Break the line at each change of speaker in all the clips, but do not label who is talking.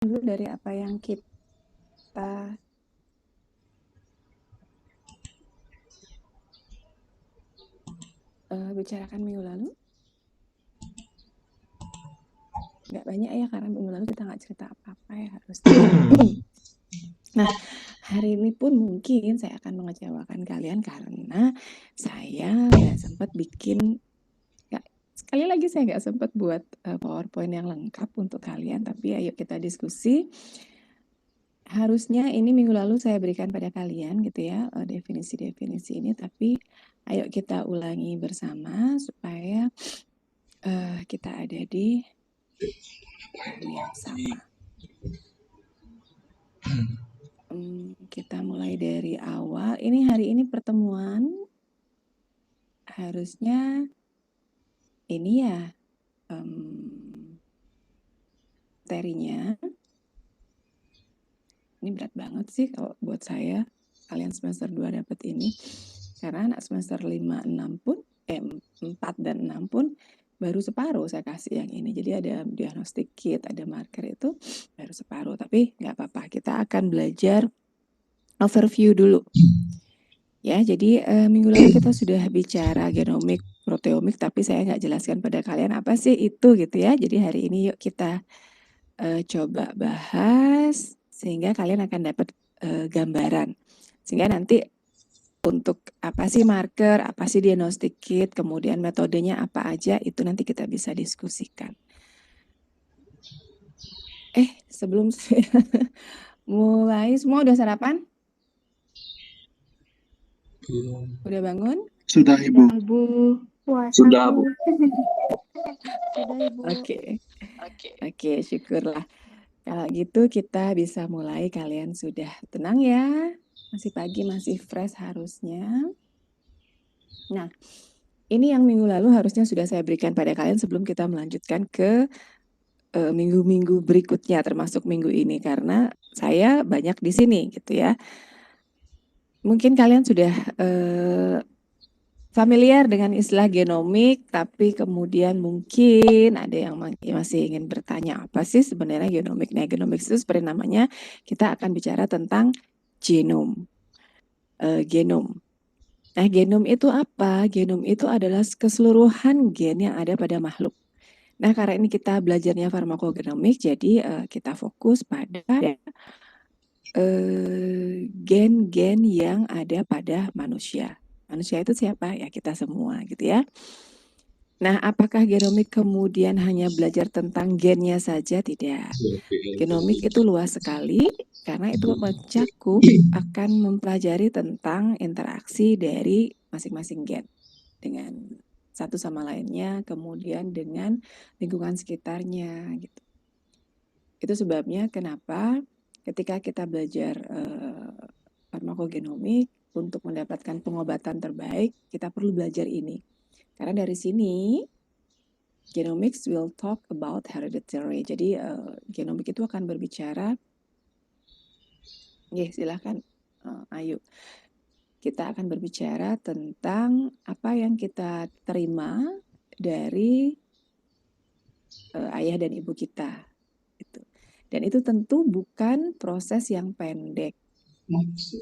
dulu dari apa yang kita bicarakan minggu lalu. Nggak banyak ya, karena minggu lalu kita nggak cerita apa-apa ya harusnya. Nah, hari ini pun mungkin saya akan mengecewakan kalian karena saya nggak sempat bikin, sekali lagi saya nggak sempat buat PowerPoint yang lengkap untuk kalian, tapi ayo kita diskusi. Harusnya ini minggu lalu saya berikan pada kalian gitu ya, definisi-definisi ini, tapi ayo kita ulangi bersama supaya kita ada di perahu yang sama. Kita mulai dari awal. Ini hari ini pertemuan harusnya ini ya materinya. Ini berat banget sih kalau buat saya, kalian semester 2 dapat ini. Karena anak semester 5, 6 pun, 4 dan 6 pun baru separuh saya kasih yang ini. Jadi ada diagnostic kit, ada marker itu baru separuh. Tapi nggak apa-apa, kita akan belajar overview dulu. Ya, jadi minggu lalu kita sudah bicara genomik, proteomik, tapi saya nggak jelaskan pada kalian apa sih itu gitu ya. Jadi hari ini yuk kita coba bahas sehingga kalian akan dapat gambaran. Sehingga nanti untuk apa sih marker, apa sih diagnostic kit, kemudian metodenya apa aja, itu nanti kita bisa diskusikan. Sebelum saya mulai, semua udah sarapan? Udah bangun?
Sudah, Ibu.
Sudah, Bu.
Sudah, Ibu. Oke, syukurlah. Kalau gitu kita bisa mulai, kalian sudah tenang ya. Masih pagi, masih fresh harusnya. Nah, ini yang minggu lalu harusnya sudah saya berikan pada kalian sebelum kita melanjutkan ke minggu-minggu berikutnya, termasuk minggu ini, karena saya banyak di sini gitu ya. Mungkin kalian sudah familiar dengan istilah genomik, tapi kemudian mungkin ada yang masih ingin bertanya apa sih sebenarnya genomik. Nah, genomik itu seperti namanya, kita akan bicara tentang genom. Genom. Nah, genom itu apa? Genom itu adalah keseluruhan gen yang ada pada makhluk. Nah, karena ini kita belajarnya farmakogenomik, jadi kita fokus pada gen-gen yang ada pada manusia. Manusia itu siapa? Ya kita semua gitu ya. Nah, apakah genomik kemudian hanya belajar tentang gennya saja? Tidak. Genomik itu luas sekali karena itu mencakup akan mempelajari tentang interaksi dari masing-masing gen dengan satu sama lainnya, kemudian dengan lingkungan sekitarnya gitu. Itu sebabnya kenapa ketika kita belajar farmakogenomik untuk mendapatkan pengobatan terbaik, kita perlu belajar ini. Karena dari sini genomics will talk about hereditary. Jadi genomik itu akan berbicara, silahkan Ayu. Kita akan berbicara tentang apa yang kita terima dari ayah dan ibu kita. Gitu. Dan itu tentu bukan proses yang pendek.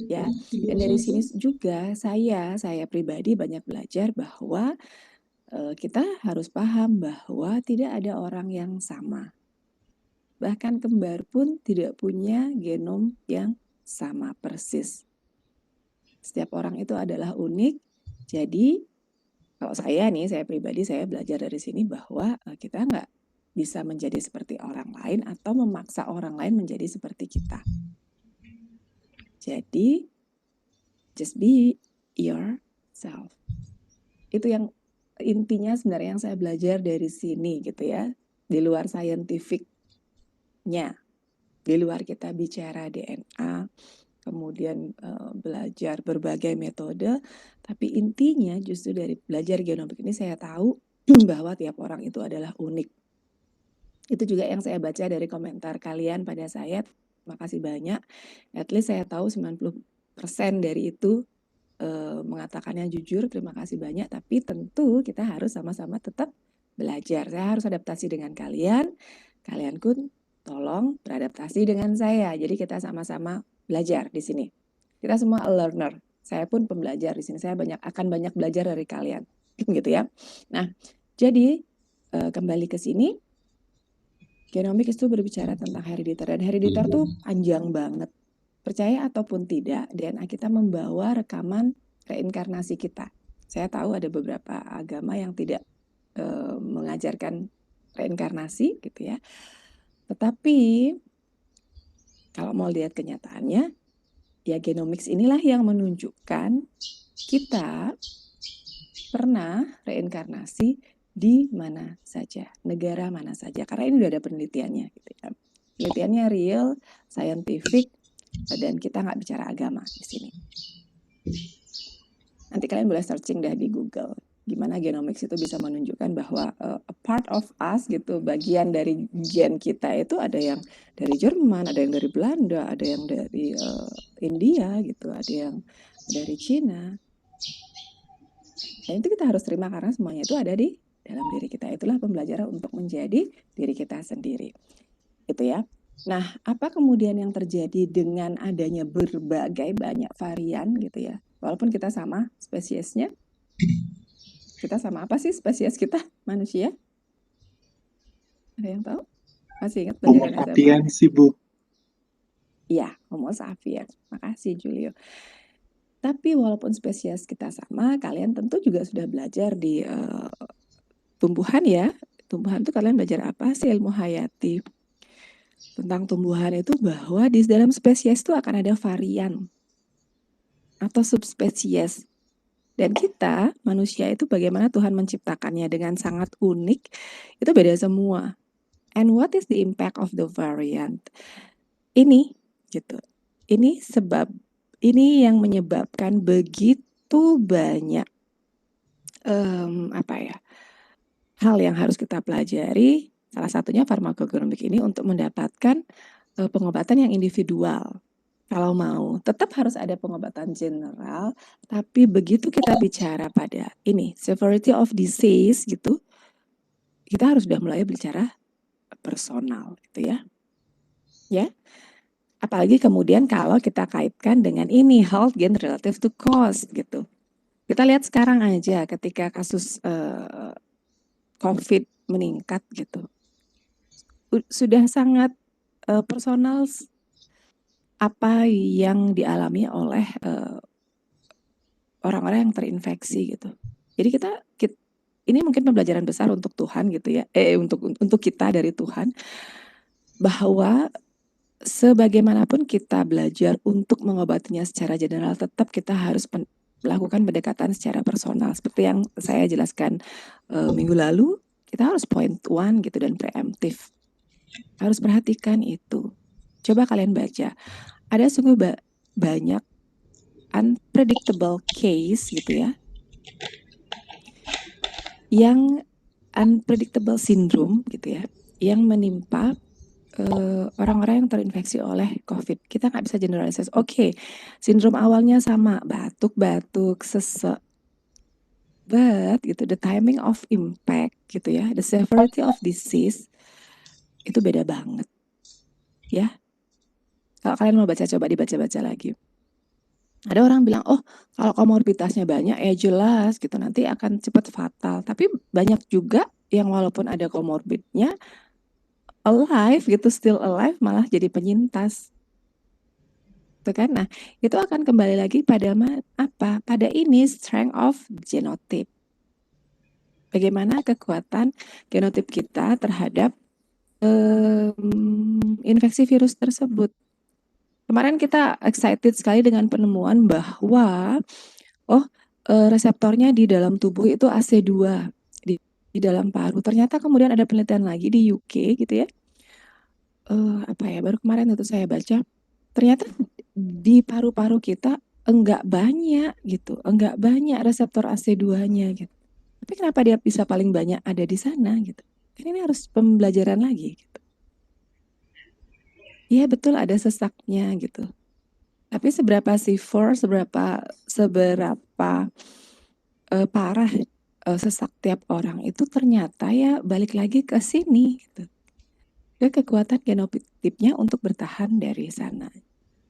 Ya, dan dari sini juga saya pribadi banyak belajar bahwa kita harus paham bahwa tidak ada orang yang sama. Bahkan kembar pun tidak punya genom yang sama persis. Setiap orang itu adalah unik. Jadi kalau saya pribadi saya belajar dari sini bahwa kita nggak bisa menjadi seperti orang lain atau memaksa orang lain menjadi seperti kita. Jadi just be yourself. Itu yang intinya sebenarnya yang saya belajar dari sini gitu ya. Di luar scientific-nya, di luar kita bicara DNA, kemudian belajar berbagai metode, tapi intinya justru dari belajar genomik ini saya tahu bahwa tiap orang itu adalah unik. Itu juga yang saya baca dari komentar kalian pada saya. Terima kasih banyak. At least saya tahu 90% dari itu mengatakannya jujur, terima kasih banyak. Tapi tentu kita harus sama-sama tetap belajar. Saya harus adaptasi dengan kalian. Kalian pun tolong beradaptasi dengan saya. Jadi kita sama-sama belajar di sini. Kita semua a learner. Saya pun pembelajar di sini. Saya akan banyak belajar dari kalian, gitu ya. Nah, jadi kembali ke sini, genomics itu berbicara tentang herediter, dan herediter tuh panjang banget. Percaya ataupun tidak, DNA kita membawa rekaman reinkarnasi kita. Saya tahu ada beberapa agama yang tidak mengajarkan reinkarnasi gitu ya. Tetapi kalau mau lihat kenyataannya, ya genomics inilah yang menunjukkan kita pernah reinkarnasi di mana saja, negara mana saja. Karena ini udah ada penelitiannya gitu ya. Penelitiannya real, scientific, dan kita nggak bicara agama di sini. Nanti kalian boleh searching dah di Google gimana genomics itu bisa menunjukkan bahwa a part of us gitu, bagian dari gen kita itu ada yang dari Jerman, ada yang dari Belanda, ada yang dari India gitu, ada yang dari Cina. Dan itu kita harus terima karena semuanya itu ada di dalam diri kita. Itulah pembelajaran untuk menjadi diri kita sendiri. Itu ya. Nah, apa kemudian yang terjadi dengan adanya berbagai banyak varian gitu ya? Walaupun kita sama spesiesnya, kita sama apa sih spesies kita manusia? Ada yang tahu? Masih ingat
Homo
pendidikan SMA?
sapiens sih, Bu.
Iya, Homo sapiens. Makasih Julio. Tapi walaupun spesies kita sama, kalian tentu juga sudah belajar di tumbuhan ya. Tumbuhan itu kalian belajar apa sih, ilmu hayati? Tentang tumbuhan itu bahwa di dalam spesies itu akan ada varian atau subspesies. Dan kita, manusia itu bagaimana Tuhan menciptakannya dengan sangat unik, itu beda semua. And what is the impact of the variant? Ini, gitu. Ini yang menyebabkan begitu banyak hal yang harus kita pelajari. Salah satunya farmakogenomik ini untuk mendapatkan pengobatan yang individual. Kalau mau, tetap harus ada pengobatan general, tapi begitu kita bicara pada ini, severity of disease gitu, kita harus sudah mulai bicara personal gitu ya. Ya. Apalagi kemudian kalau kita kaitkan dengan ini, health gain relative to cost gitu. Kita lihat sekarang aja ketika kasus COVID meningkat gitu. Sudah sangat personal apa yang dialami oleh orang-orang yang terinfeksi gitu. Jadi kita ini mungkin pembelajaran besar untuk Tuhan gitu ya. Untuk kita dari Tuhan, bahwa sebagaimanapun kita belajar untuk mengobatinya secara general, tetap kita harus melakukan pendekatan secara personal. Seperti yang saya jelaskan minggu lalu, kita harus point one gitu dan preemptif. Harus perhatikan itu. Coba kalian baca. Ada sungguh banyak unpredictable case gitu ya. Yang unpredictable syndrome gitu ya. Yang menimpa orang-orang yang terinfeksi oleh COVID. Kita nggak bisa generalize. Oke, sindrom awalnya sama, batuk-batuk, sesek. But gitu, the timing of impact gitu ya, the severity of disease itu beda banget. Ya. Kalau kalian mau baca, coba dibaca-baca lagi. Ada orang bilang, oh kalau komorbiditasnya banyak ya jelas gitu, nanti akan cepat fatal. Tapi banyak juga yang walaupun ada komorbidnya, alive gitu, still alive malah jadi penyintas. Tuh kan? Nah, itu akan kembali lagi pada apa? Pada ini strength of genotype. Bagaimana kekuatan genotip kita terhadap infeksi virus tersebut. Kemarin kita excited sekali dengan penemuan bahwa reseptornya di dalam tubuh itu AC2 di dalam paru. Ternyata kemudian ada penelitian lagi di UK gitu ya. Baru kemarin itu saya baca. Ternyata di paru-paru kita enggak banyak gitu. Enggak banyak reseptor AC2-nya gitu. Tapi kenapa dia bisa paling banyak ada di sana gitu. Kan ini harus pembelajaran lagi gitu. Iya betul ada sesaknya gitu. Tapi seberapa C4, seberapa parah sesak tiap orang itu ternyata ya balik lagi ke sini gitu. kekuatan genotipnya untuk bertahan dari sana.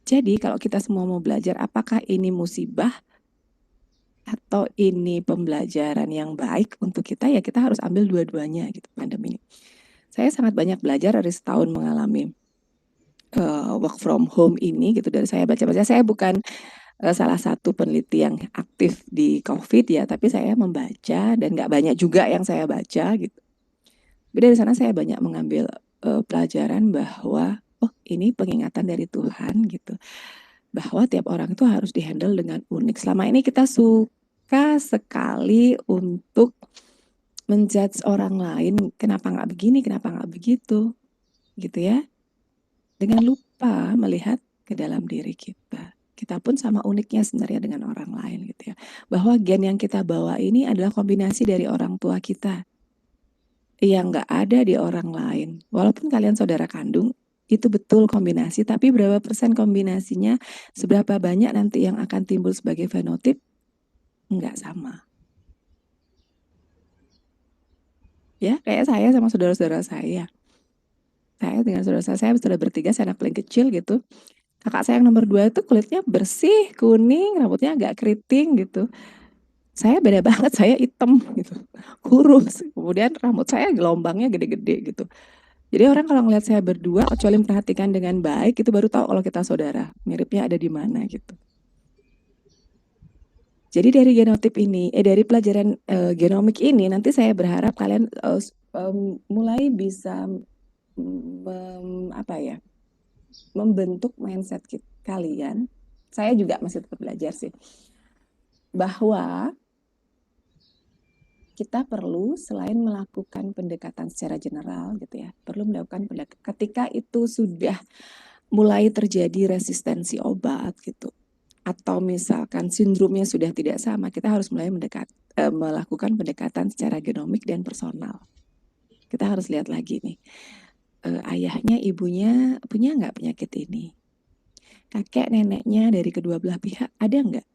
Jadi kalau kita semua mau belajar apakah ini musibah atau ini pembelajaran yang baik untuk kita, ya kita harus ambil dua-duanya gitu pandemi ini. Saya sangat banyak belajar dari setahun mengalami work from home ini gitu. Dari saya baca-baca, saya bukan salah satu peneliti yang aktif di COVID ya, tapi saya membaca dan nggak banyak juga yang saya baca gitu. Tapi dari sana saya banyak mengambil pelajaran bahwa oh ini pengingatan dari Tuhan gitu, bahwa tiap orang itu harus dihandle dengan unik. Selama ini kita suka sekali untuk menjudge orang lain, kenapa nggak begini, kenapa nggak begitu, gitu ya. Dengan lupa melihat ke dalam diri kita. Kita pun sama uniknya sebenarnya dengan orang lain gitu ya. Bahwa gen yang kita bawa ini adalah kombinasi dari orang tua kita yang nggak ada di orang lain. Walaupun kalian saudara kandung, itu betul kombinasi, tapi berapa persen kombinasinya, seberapa banyak nanti yang akan timbul sebagai fenotip, nggak sama. Ya, kayak saya sama saudara-saudara saya. Saya dengan saudara saya sudah bertiga, saya anak paling kecil gitu. Kakak saya yang nomor 2 itu kulitnya bersih, kuning, rambutnya agak keriting gitu. Saya beda banget, saya hitam gitu, kurus, kemudian rambut saya gelombangnya gede-gede gitu. Jadi orang kalau ngeliat saya berdua, kecuali memperhatikan dengan baik, itu baru tahu kalau kita saudara, miripnya ada di mana gitu. Jadi dari genotip ini, dari pelajaran genomik ini, nanti saya berharap kalian mulai bisa membentuk mindset kalian. Saya juga masih tetap belajar sih, bahwa kita perlu selain melakukan pendekatan secara general gitu ya, perlu melakukan pendekatan ketika itu sudah mulai terjadi resistensi obat gitu, atau misalkan sindromnya sudah tidak sama, kita harus mulai melakukan pendekatan secara genomik dan personal. Kita harus lihat lagi nih, ayahnya, ibunya punya nggak penyakit ini? Kakek, neneknya dari kedua belah pihak ada nggak?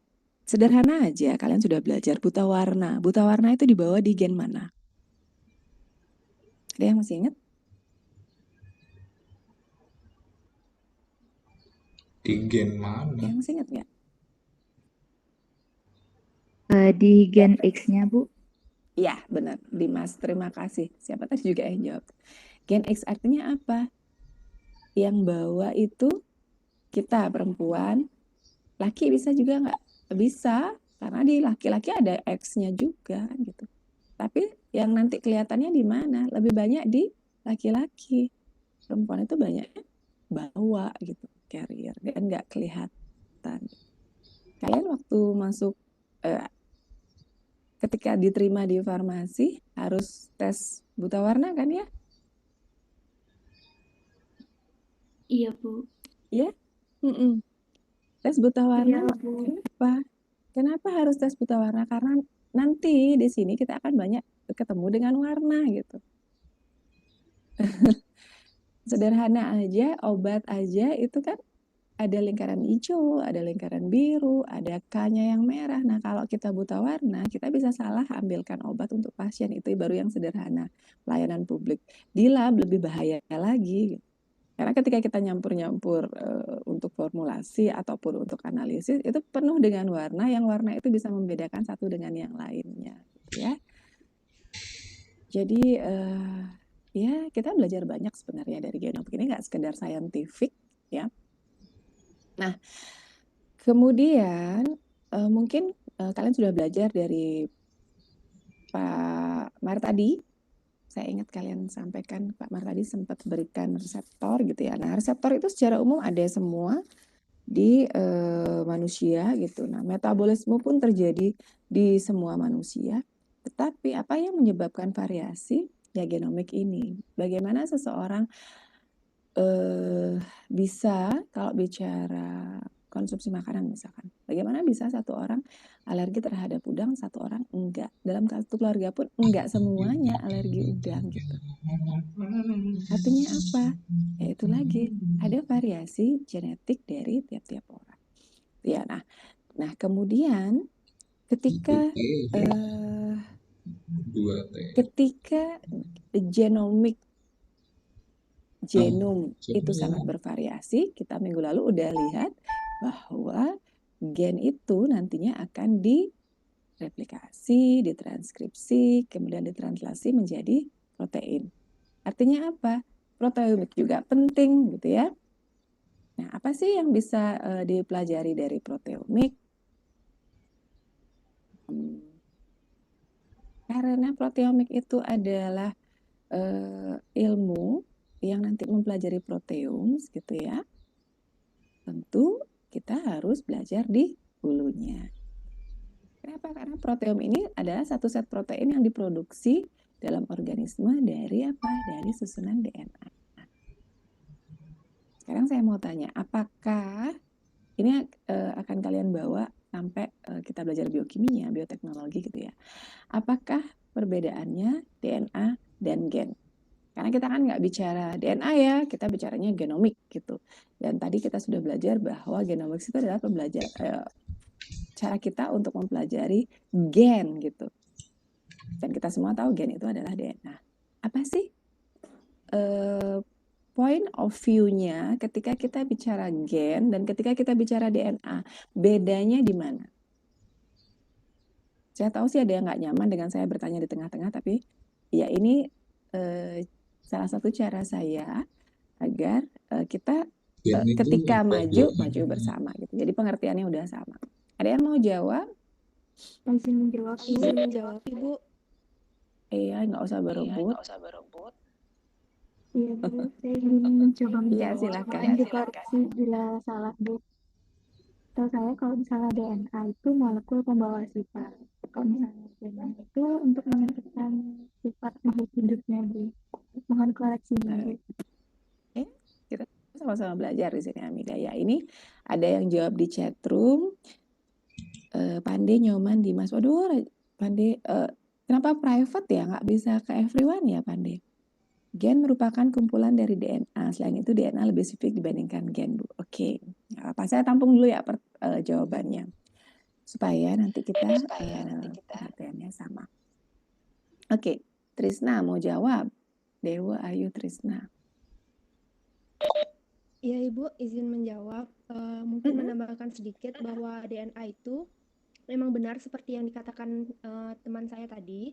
Sederhana aja, kalian sudah belajar buta warna. Buta warna itu dibawa di gen mana? Ada yang masih ingat?
Di gen mana?
Ada yang masih ingat nggak?
Di gen X-nya, Bu.
Iya, benar. Dimas, terima kasih. Siapa tadi juga yang jawab. Gen X artinya apa? Yang bawa itu kita perempuan, laki bisa juga nggak? Bisa, karena di laki-laki ada X-nya juga gitu. Tapi yang nanti kelihatannya di mana? Lebih banyak di laki-laki. Perempuan itu banyaknya bawa gitu, carrier, dan nggak kelihatan. Kalian waktu masuk ketika diterima di farmasi harus tes buta warna kan ya?
Iya, Bu.
Iya? Tes buta warna.
Iya, Bu.
Kenapa? Kenapa harus tes buta warna? Karena nanti di sini kita akan banyak ketemu dengan warna gitu. Sederhana aja, obat aja itu kan ada lingkaran hijau, ada lingkaran biru, ada K-nya yang merah. Nah, kalau kita buta warna, kita bisa salah ambilkan obat untuk pasien. Itu baru yang sederhana, pelayanan publik. Di lab lebih bahaya lagi. Karena ketika kita nyampur-nyampur untuk formulasi ataupun untuk analisis, itu penuh dengan warna, yang warna itu bisa membedakan satu dengan yang lainnya. Ya. Jadi, ya kita belajar banyak sebenarnya dari genom. Ini nggak sekedar saintifik, ya. Nah, kemudian mungkin kalian sudah belajar dari Pak Mar tadi. Saya ingat kalian sampaikan Pak Mar tadi sempat berikan reseptor gitu ya. Nah, reseptor itu secara umum ada semua di manusia gitu. Nah, metabolisme pun terjadi di semua manusia. Tetapi apa yang menyebabkan variasi? Ya genomik ini. Bagaimana seseorang bisa kalau bicara konsumsi makanan misalkan, bagaimana bisa satu orang alergi terhadap udang, satu orang enggak. Dalam satu keluarga pun enggak semuanya alergi udang gitu. Artinya apa? Ya itu lagi, ada variasi genetik dari tiap-tiap orang. Ya, nah kemudian ketika genomik genom itu
Jadi
sangat bervariasi. Kita minggu lalu udah lihat bahwa gen itu nantinya akan direplikasi, ditranskripsi, kemudian ditranslasi menjadi protein. Artinya apa? Proteomik juga penting gitu ya. Nah, apa sih yang bisa dipelajari dari proteomik? Karena proteomik itu adalah ilmu yang nanti mempelajari proteom gitu ya. Tentu kita harus belajar di hulunya. Kenapa? Karena proteom ini adalah satu set protein yang diproduksi dalam organisme dari apa? Dari susunan DNA. Sekarang saya mau tanya, apakah ini akan kalian bawa sampai kita belajar biokimia, bioteknologi gitu ya. Apakah perbedaannya DNA dan gen? Karena kita kan nggak bicara DNA ya, kita bicaranya genomik gitu. Dan tadi kita sudah belajar bahwa genomik itu adalah cara kita untuk mempelajari gen gitu. Dan kita semua tahu gen itu adalah DNA. Apa sih point of view-nya ketika kita bicara gen dan ketika kita bicara DNA? Bedanya di mana? Saya tahu sih ada yang nggak nyaman dengan saya bertanya di tengah-tengah, tapi ya ini salah satu cara saya agar kita ketika maju bersama gitu. Jadi pengertiannya udah sama. Ada yang mau jawab?
Izin menjawab,
Ibu.
Iya, nggak usah berebut.
Iya Bu, saya ingin mencoba
Iya,
menjawab.
silakan.
Mohon dikoreksi bila salah Bu. Tahu saya kalau misalnya DNA itu molekul pembawa sifat. Kalau misalnya genom itu untuk menentukan sifat makhluk hidupnya Bu. Mohon koreksinya Bu.
Kita sama-sama belajar di sini Amiga ya. Ini ada yang jawab di chat room. Pandey, Nyoman, Dimas. Waduh, Pandey, kenapa private ya? Nggak bisa ke everyone ya Pandey? Gen merupakan kumpulan dari DNA. Selain itu DNA lebih spesifik dibandingkan gen, Bu. Oke, nggak apa-apa. Saya tampung dulu ya jawabannya. Supaya nanti kita pengertiannya sama. Oke, Trisna mau jawab. Dewa Ayu Trisna.
Ya Ibu, izin menjawab. Mungkin menambahkan sedikit bahwa DNA itu memang benar seperti yang dikatakan teman saya tadi,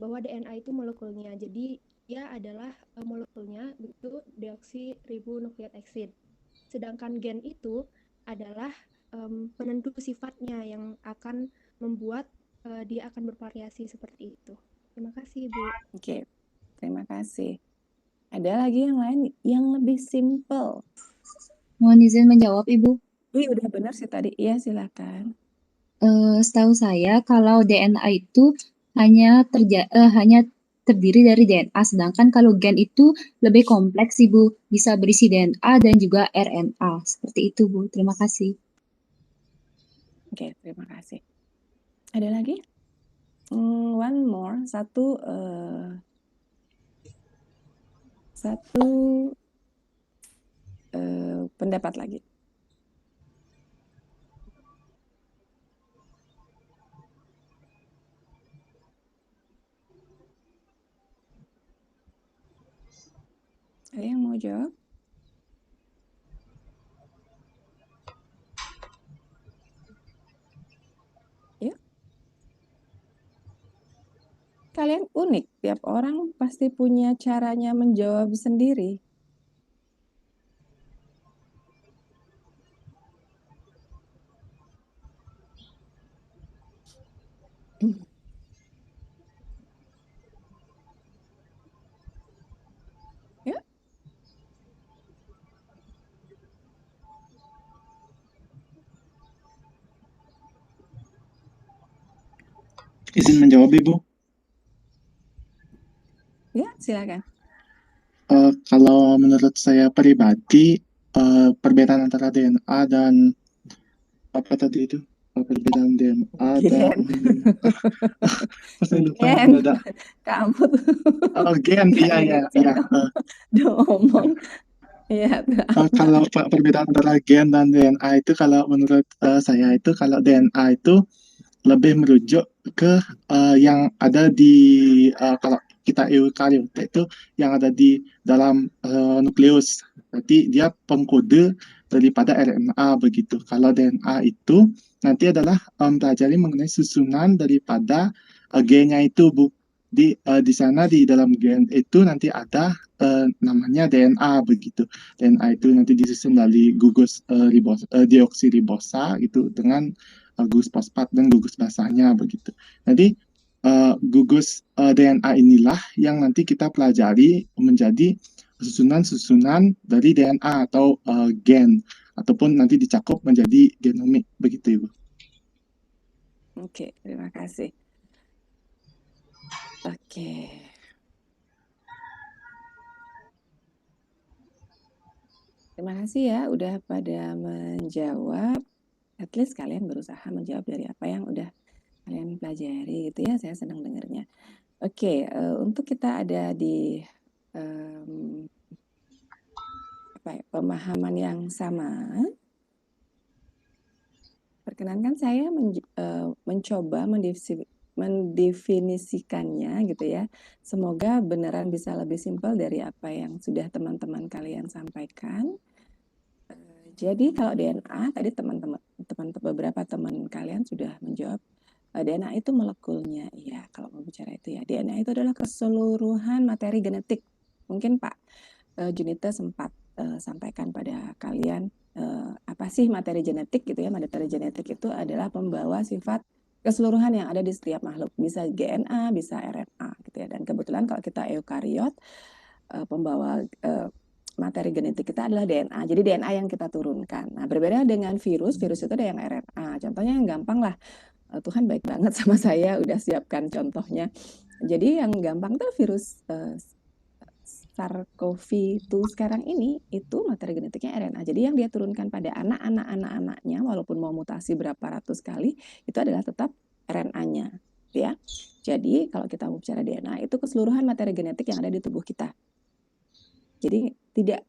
bahwa DNA itu molekulnya. Jadi dia adalah molekulnya itu deoksiribonukleik acid. Sedangkan gen itu adalah penentu sifatnya yang akan membuat dia akan bervariasi seperti itu. Terima kasih Ibu.
Oke, terima kasih. Ada lagi yang lain yang lebih simple?
Mohon izin menjawab Ibu.
Wih, udah benar sih tadi. Iya, silakan.
Setahu saya kalau DNA itu hanya terdiri dari DNA, sedangkan kalau gen itu lebih kompleks Ibu, bisa berisi DNA dan juga RNA. Seperti itu Bu. Terima kasih.
Oke, terima kasih. Ada lagi? One more, satu pendapat lagi. Ada yang mau jawab? Ya. Kalian unik, tiap orang pasti punya caranya menjawab sendiri. Ya.
Izin menjawab Ibu.
Ya, silakan.
Kalau menurut saya pribadi, perbedaan antara DNA dan apa tadi itu? Perbedaan DNA dan saya lupa
Gen.
mendadak.
Kamu
Gen, iya.
ngomong. Iya.
Kalau perbedaan antara gen dan DNA itu, kalau menurut saya itu, kalau DNA itu lebih merujuk ke yang ada di kalau kita eukariota itu yang ada di dalam nukleus. Berarti dia pengkode daripada RNA begitu. Kalau DNA itu nanti adalah pelajari mengenai susunan daripada gennya itu, Bu. Di sana di dalam gen itu nanti ada namanya DNA begitu. DNA itu nanti disusun dari gugus deoksiribosa gitu dengan gugus fosfat dan gugus basanya begitu. Nanti gugus DNA inilah yang nanti kita pelajari menjadi susunan-susunan dari DNA atau gen ataupun nanti dicakup menjadi genomik begitu, Ibu.
Oke, terima kasih. Oke. Terima kasih ya udah pada menjawab. At least kalian berusaha menjawab dari apa yang udah kalian pelajari gitu ya. Saya senang dengarnya. Oke, untuk kita ada di pemahaman yang sama, perkenankan saya mencoba mendefinisikannya gitu ya. Semoga beneran bisa lebih simpel dari apa yang sudah teman-teman kalian sampaikan. Jadi kalau DNA tadi beberapa teman kalian sudah menjawab DNA itu molekulnya. Iya, kalau mau bicara itu ya. DNA itu adalah keseluruhan materi genetik. Mungkin Pak Junita sempat sampaikan pada kalian apa sih materi genetik gitu ya. Materi genetik itu adalah pembawa sifat keseluruhan yang ada di setiap makhluk. Bisa DNA, bisa RNA gitu ya. Dan kebetulan kalau kita eukariot, pembawa materi genetik kita adalah DNA. Jadi DNA yang kita turunkan. Nah, berbeda dengan virus itu ada yang RNA. Contohnya yang gampang lah. Tuhan baik banget sama saya, udah siapkan contohnya. Jadi yang gampang tuh virus SARS-CoV-2 sekarang ini itu materi genetiknya RNA. Jadi yang dia turunkan pada anak-anaknya, walaupun mau mutasi berapa ratus kali, itu adalah tetap RNA-nya, ya. Jadi kalau kita mau bicara DNA, itu keseluruhan materi genetik yang ada di tubuh kita. Jadi tidak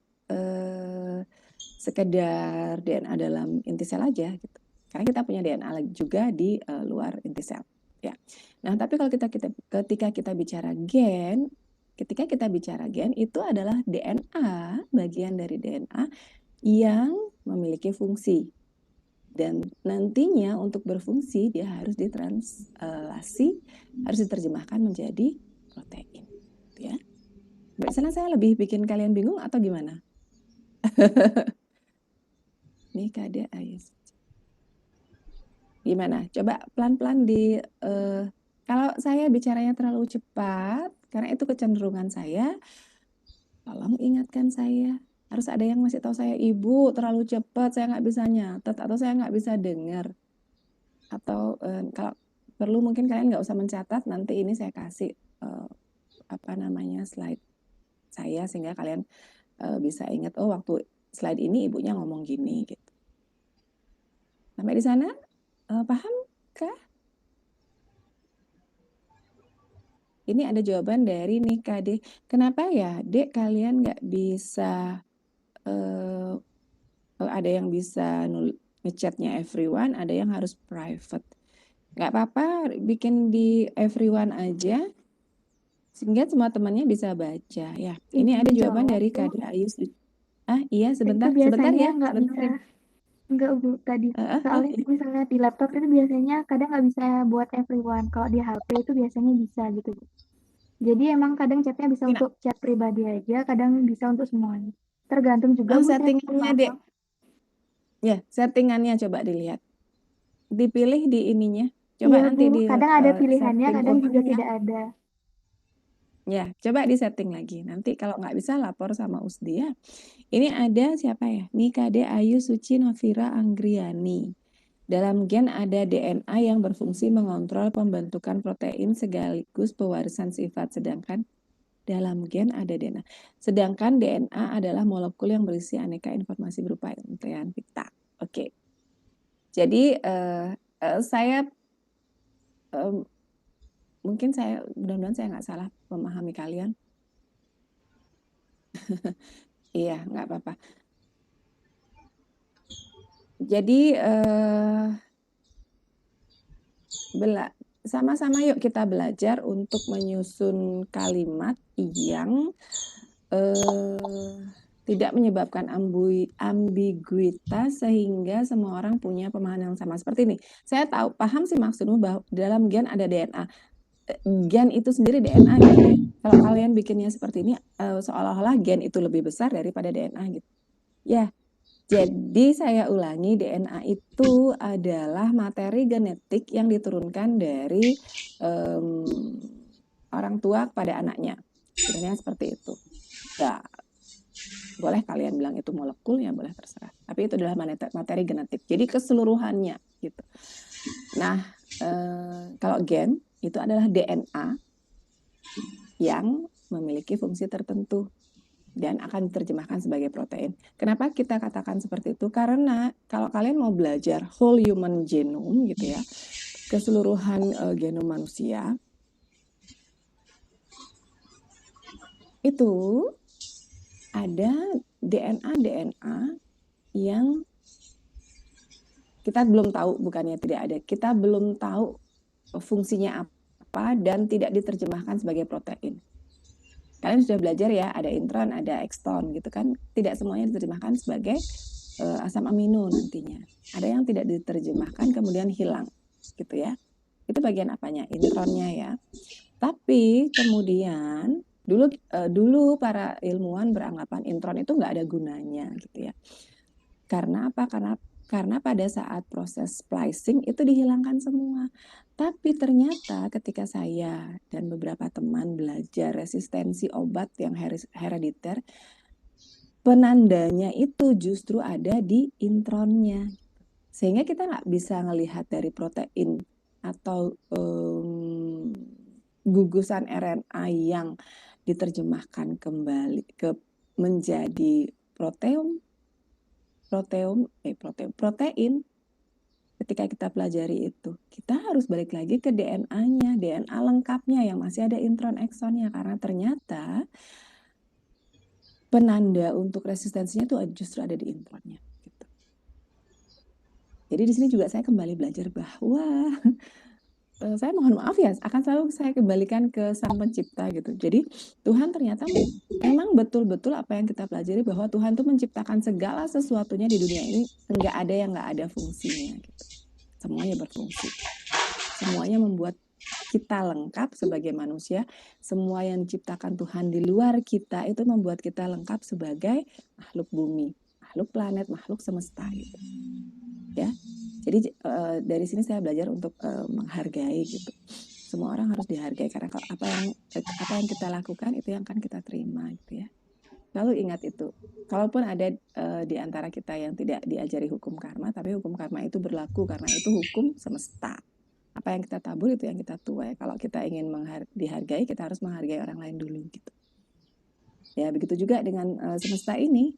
sekedar DNA dalam inti sel aja gitu. Karena kita punya DNA juga di luar inti sel. Ya. Nah, tapi kalau ketika kita bicara gen, itu adalah DNA, bagian dari DNA yang memiliki fungsi. Dan nantinya untuk berfungsi dia harus ditranslasi, harus diterjemahkan menjadi protein. Ya. Mbak Sana, saya lebih bikin kalian bingung atau gimana? Nih Kade Ais. Gimana? Coba pelan-pelan kalau saya bicaranya terlalu cepat, karena itu kecenderungan saya, tolong ingatkan saya. Harus ada yang masih tahu saya, Ibu terlalu cepat, saya nggak bisa nyatet, atau saya nggak bisa dengar. Atau kalau perlu mungkin kalian nggak usah mencatat, nanti ini saya kasih slide saya, sehingga kalian bisa ingat, oh waktu slide ini ibunya ngomong gini gitu. Sampai di sana paham kah? Ini ada jawaban dari Nika Dek. Kenapa ya Dek kalian nggak bisa ada yang bisa ngechatnya everyone, ada yang harus private. Nggak apa-apa, bikin di everyone aja sehingga semua temannya bisa baca ya. Ini ada jawaban dari Kade Ayus. Iya sebentar
itu
sebentar
biasanya
ya.
nggak bisa. Enggak Bu, tadi soalnya misalnya di laptop itu biasanya kadang nggak bisa buat everyone. Kalau di HP itu biasanya bisa gitu Bu. Jadi emang kadang chatnya bisa untuk chat pribadi aja, kadang bisa untuk semuanya. Tergantung juga Bu
settingannya Dek. Ya, settingannya coba dilihat. Dipilih di ininya. Coba
iya,
nanti
Bu.
di
Kadang ada pilihannya, kadang juga
ulang
tidak ada.
Ya, coba di setting lagi. Nanti kalau nggak bisa lapor sama Usdi ya. Ini ada siapa ya? Nikade Ayu Suci Novira Anggriani. Dalam gen ada DNA yang berfungsi mengontrol pembentukan protein sekaligus pewarisan sifat. Sedangkan dalam gen ada DNA. Sedangkan DNA adalah molekul yang berisi aneka informasi berupa intrian pita. Oke. Jadi saya mungkin mudah-mudahan saya nggak salah memahami kalian. Iya, nggak apa-apa. Jadi sama-sama yuk kita belajar untuk menyusun kalimat yang tidak menyebabkan ambiguitas sehingga semua orang punya pemahaman yang sama. Seperti ini, saya paham sih maksudmu bahwa dalam gen ada DNA. Gen itu sendiri DNA gitu deh. Kalau kalian bikinnya seperti ini, seolah-olah gen itu lebih besar daripada DNA gitu. Ya, jadi saya ulangi, DNA itu adalah materi genetik yang diturunkan dari orang tua pada anaknya. Sebenarnya seperti itu. Ya, boleh kalian bilang itu molekul, ya boleh terserah. Tapi itu adalah materi genetik. Jadi keseluruhannya gitu. Nah, kalau gen itu adalah DNA yang memiliki fungsi tertentu dan akan diterjemahkan sebagai protein. Kenapa kita katakan seperti itu? Karena kalau kalian mau belajar whole human genome gitu ya, keseluruhan genom manusia, itu ada DNA yang kita belum tahu, bukannya tidak ada, kita belum tahu fungsinya apa dan tidak diterjemahkan sebagai protein. Kalian sudah belajar ya, ada intron, ada exton gitu kan. Tidak semuanya diterjemahkan sebagai asam amino nantinya. Ada yang tidak diterjemahkan kemudian hilang gitu ya. Itu bagian apanya? Intronnya ya. Tapi kemudian dulu para ilmuwan beranggapan intron itu nggak ada gunanya gitu ya. Karena apa? Karena pada saat proses splicing itu dihilangkan semua. Tapi ternyata ketika saya dan beberapa teman belajar resistensi obat yang herediter, penandanya itu justru ada di intronnya. Sehingga kita nggak bisa ngelihat dari protein atau gugusan RNA yang diterjemahkan kembali ke menjadi protein. Ketika kita pelajari itu, kita harus balik lagi ke DNA-nya, DNA lengkapnya yang masih ada intron eksonnya, karena ternyata penanda untuk resistensinya itu justru ada di intronnya. Gitu. Jadi di sini juga saya kembali belajar bahwa saya mohon maaf ya, akan selalu saya kembalikan ke Sang Pencipta gitu. Jadi Tuhan ternyata memang betul-betul apa yang kita pelajari bahwa Tuhan tuh menciptakan segala sesuatunya di dunia ini, nggak ada yang nggak ada fungsinya gitu. Semuanya berfungsi. Semuanya membuat kita lengkap sebagai manusia. Semua yang diciptakan Tuhan di luar kita itu membuat kita lengkap sebagai makhluk bumi, makhluk planet, makhluk semesta gitu. Ya. Jadi dari sini saya belajar untuk menghargai gitu. Semua orang harus dihargai karena apa yang kita lakukan itu yang akan kita terima gitu ya. Lalu ingat itu, kalaupun ada di antara kita yang tidak diajari hukum karma, tapi hukum karma itu berlaku karena itu hukum semesta. Apa yang kita tabur itu yang kita tuai. Kalau kita ingin dihargai, kita harus menghargai orang lain dulu gitu. Ya begitu juga dengan semesta ini.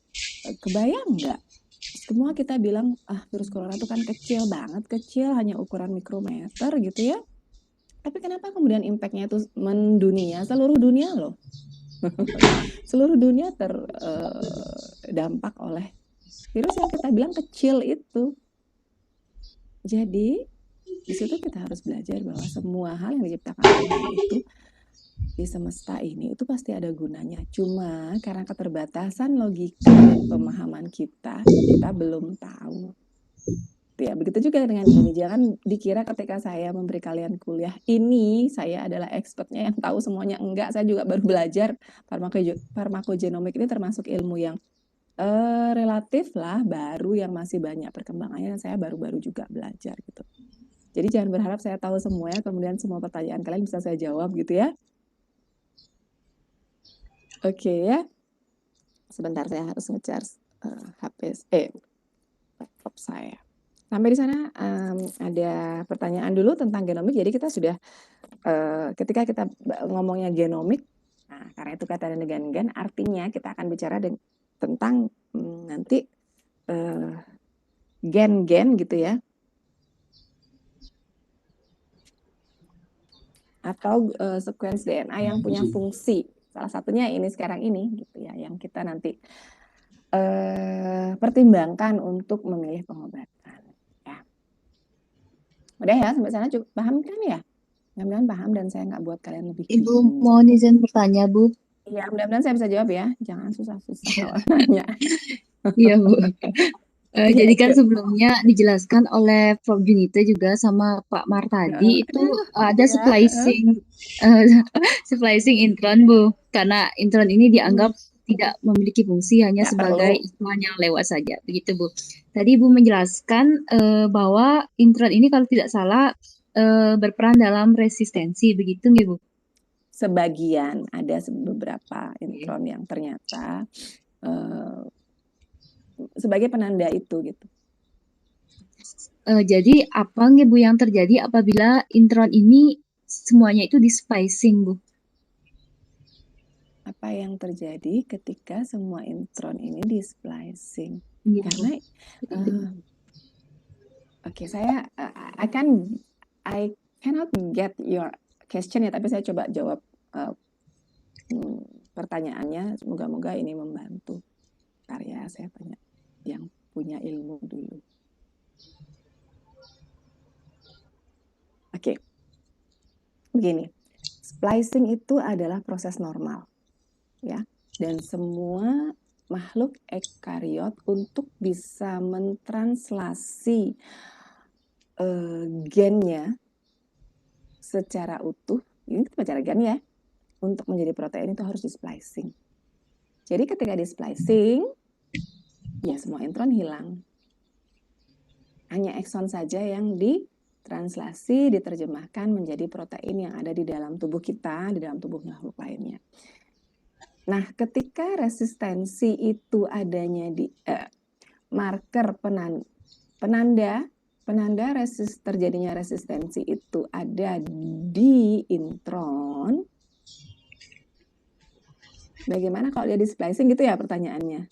Kebayang nggak? Semua kita bilang virus corona itu kan kecil banget, kecil hanya ukuran mikrometer gitu ya. Tapi kenapa kemudian impact-nya itu mendunia, seluruh dunia loh. Seluruh dunia terdampak oleh virus yang kita bilang kecil itu. Jadi di situ kita harus belajar bahwa semua hal yang diciptakan Tuhan itu di semesta ini itu pasti ada gunanya. Cuma karena keterbatasan logika dan pemahaman kita belum tahu. Ya, begitu juga dengan ini. Jangan dikira ketika saya memberi kalian kuliah ini saya adalah expertnya yang tahu semuanya. Enggak, saya juga baru belajar. Farmakogenomik ini termasuk ilmu yang relatif lah baru, yang masih banyak perkembangannya, dan saya baru-baru juga belajar gitu. Jadi jangan berharap saya tahu semuanya kemudian semua pertanyaan kalian bisa saya jawab gitu ya. Oke ya. Sebentar, saya harus nge-charge laptop saya. Sampai di sana ada pertanyaan dulu tentang genomik. Jadi kita sudah ketika kita ngomongnya genomik, nah karena itu kata dengan gen, artinya kita akan bicara tentang nanti gen-gen gitu ya, atau sequence DNA yang punya fungsi. Salah satunya ini sekarang ini gitu ya, yang kita nanti pertimbangkan untuk memilih pengobatan. Ya. Udah ya, sampai sana cukup paham kan ya? Mudah-mudahan paham dan saya nggak buat kalian lebih
Ibu
bingung.
mohon izin bertanya, Bu.
Iya, mudah-mudahan saya bisa jawab ya. Jangan susah-susah kalau nanya.
Iya, Bu.
Iya,
Jadi kan
yuk.
sebelumnya dijelaskan oleh Prof. Junita juga sama Pak Mar tadi itu ada
ya.
splicing intron, Bu. Karena intron ini dianggap tidak memiliki fungsi, hanya
Nggak
sebagai
perlu.
iklan yang lewat saja. Begitu, Bu. Tadi Ibu menjelaskan bahwa intron ini kalau tidak salah berperan dalam resistensi, begitu nggak, Bu?
Sebagian, ada beberapa intron yang ternyata sebagai penanda itu gitu.
Jadi apa nggih, Bu, yang terjadi apabila intron ini semuanya itu di splicing, Bu?
Apa yang terjadi ketika semua intron ini di splicing?
Iya,
Karena oke, saya I cannot get your question ya, tapi saya coba jawab pertanyaannya. Semoga-moga ini membantu. Bentar ya, saya tanya yang punya ilmu dulu. Oke, begini. Splicing itu adalah proses normal, ya, dan semua makhluk ekariot untuk bisa mentranslasi gennya secara utuh, ini kita bicara gen ya, untuk menjadi protein itu harus di splicing. Jadi ketika di splicing, ya semua intron hilang. Hanya ekson saja yang ditranslasi, diterjemahkan menjadi protein yang ada di dalam tubuh kita, di dalam tubuh makhluk lainnya. Nah, ketika resistensi itu adanya di marker penanda terjadinya resistensi itu ada di intron. Bagaimana kalau dia di splicing gitu ya pertanyaannya?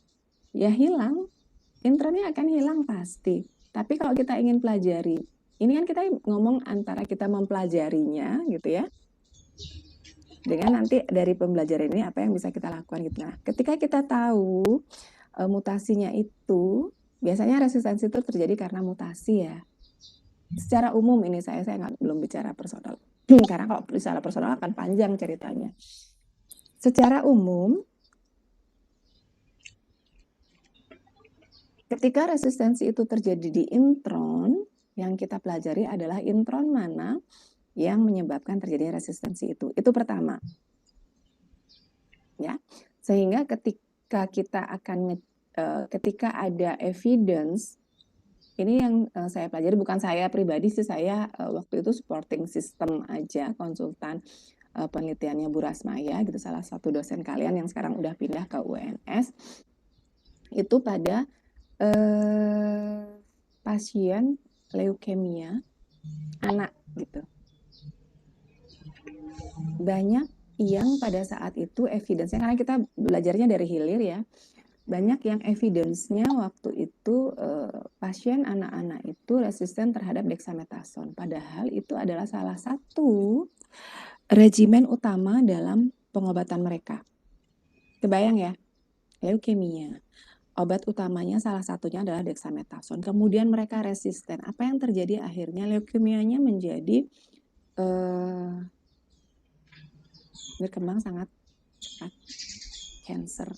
Ya hilang, intronnya akan hilang pasti. Tapi kalau kita ingin pelajari, ini kan kita ngomong antara kita mempelajarinya gitu ya, dengan nanti dari pembelajaran ini apa yang bisa kita lakukan gitu. Nah, ketika kita tahu mutasinya itu, biasanya resistensi itu terjadi karena mutasi ya. Secara umum ini saya belum bicara personal, karena kalau bicara personal akan panjang ceritanya. Secara umum, ketika resistensi itu terjadi di intron, yang kita pelajari adalah intron mana yang menyebabkan terjadinya resistensi itu. Itu pertama. Ya. Sehingga ketika kita akan ketika ada evidence, ini yang saya pelajari, bukan saya pribadi sih, saya waktu itu supporting system aja, konsultan penelitiannya Bu Rasmaya gitu, salah satu dosen kalian yang sekarang udah pindah ke UNS. Itu pada pasien leukemia anak gitu. Banyak yang pada saat itu evidence-nya, karena kita belajarnya dari hilir ya, banyak yang evidence-nya waktu itu pasien anak-anak itu resisten terhadap dexamethasone. Padahal itu adalah salah satu regimen utama dalam pengobatan mereka. Kebayang ya, leukemia. Obat utamanya salah satunya adalah dexamethasone. Kemudian mereka resisten. Apa yang terjadi akhirnya? Leukemianya menjadi berkembang sangat cepat. Cancer.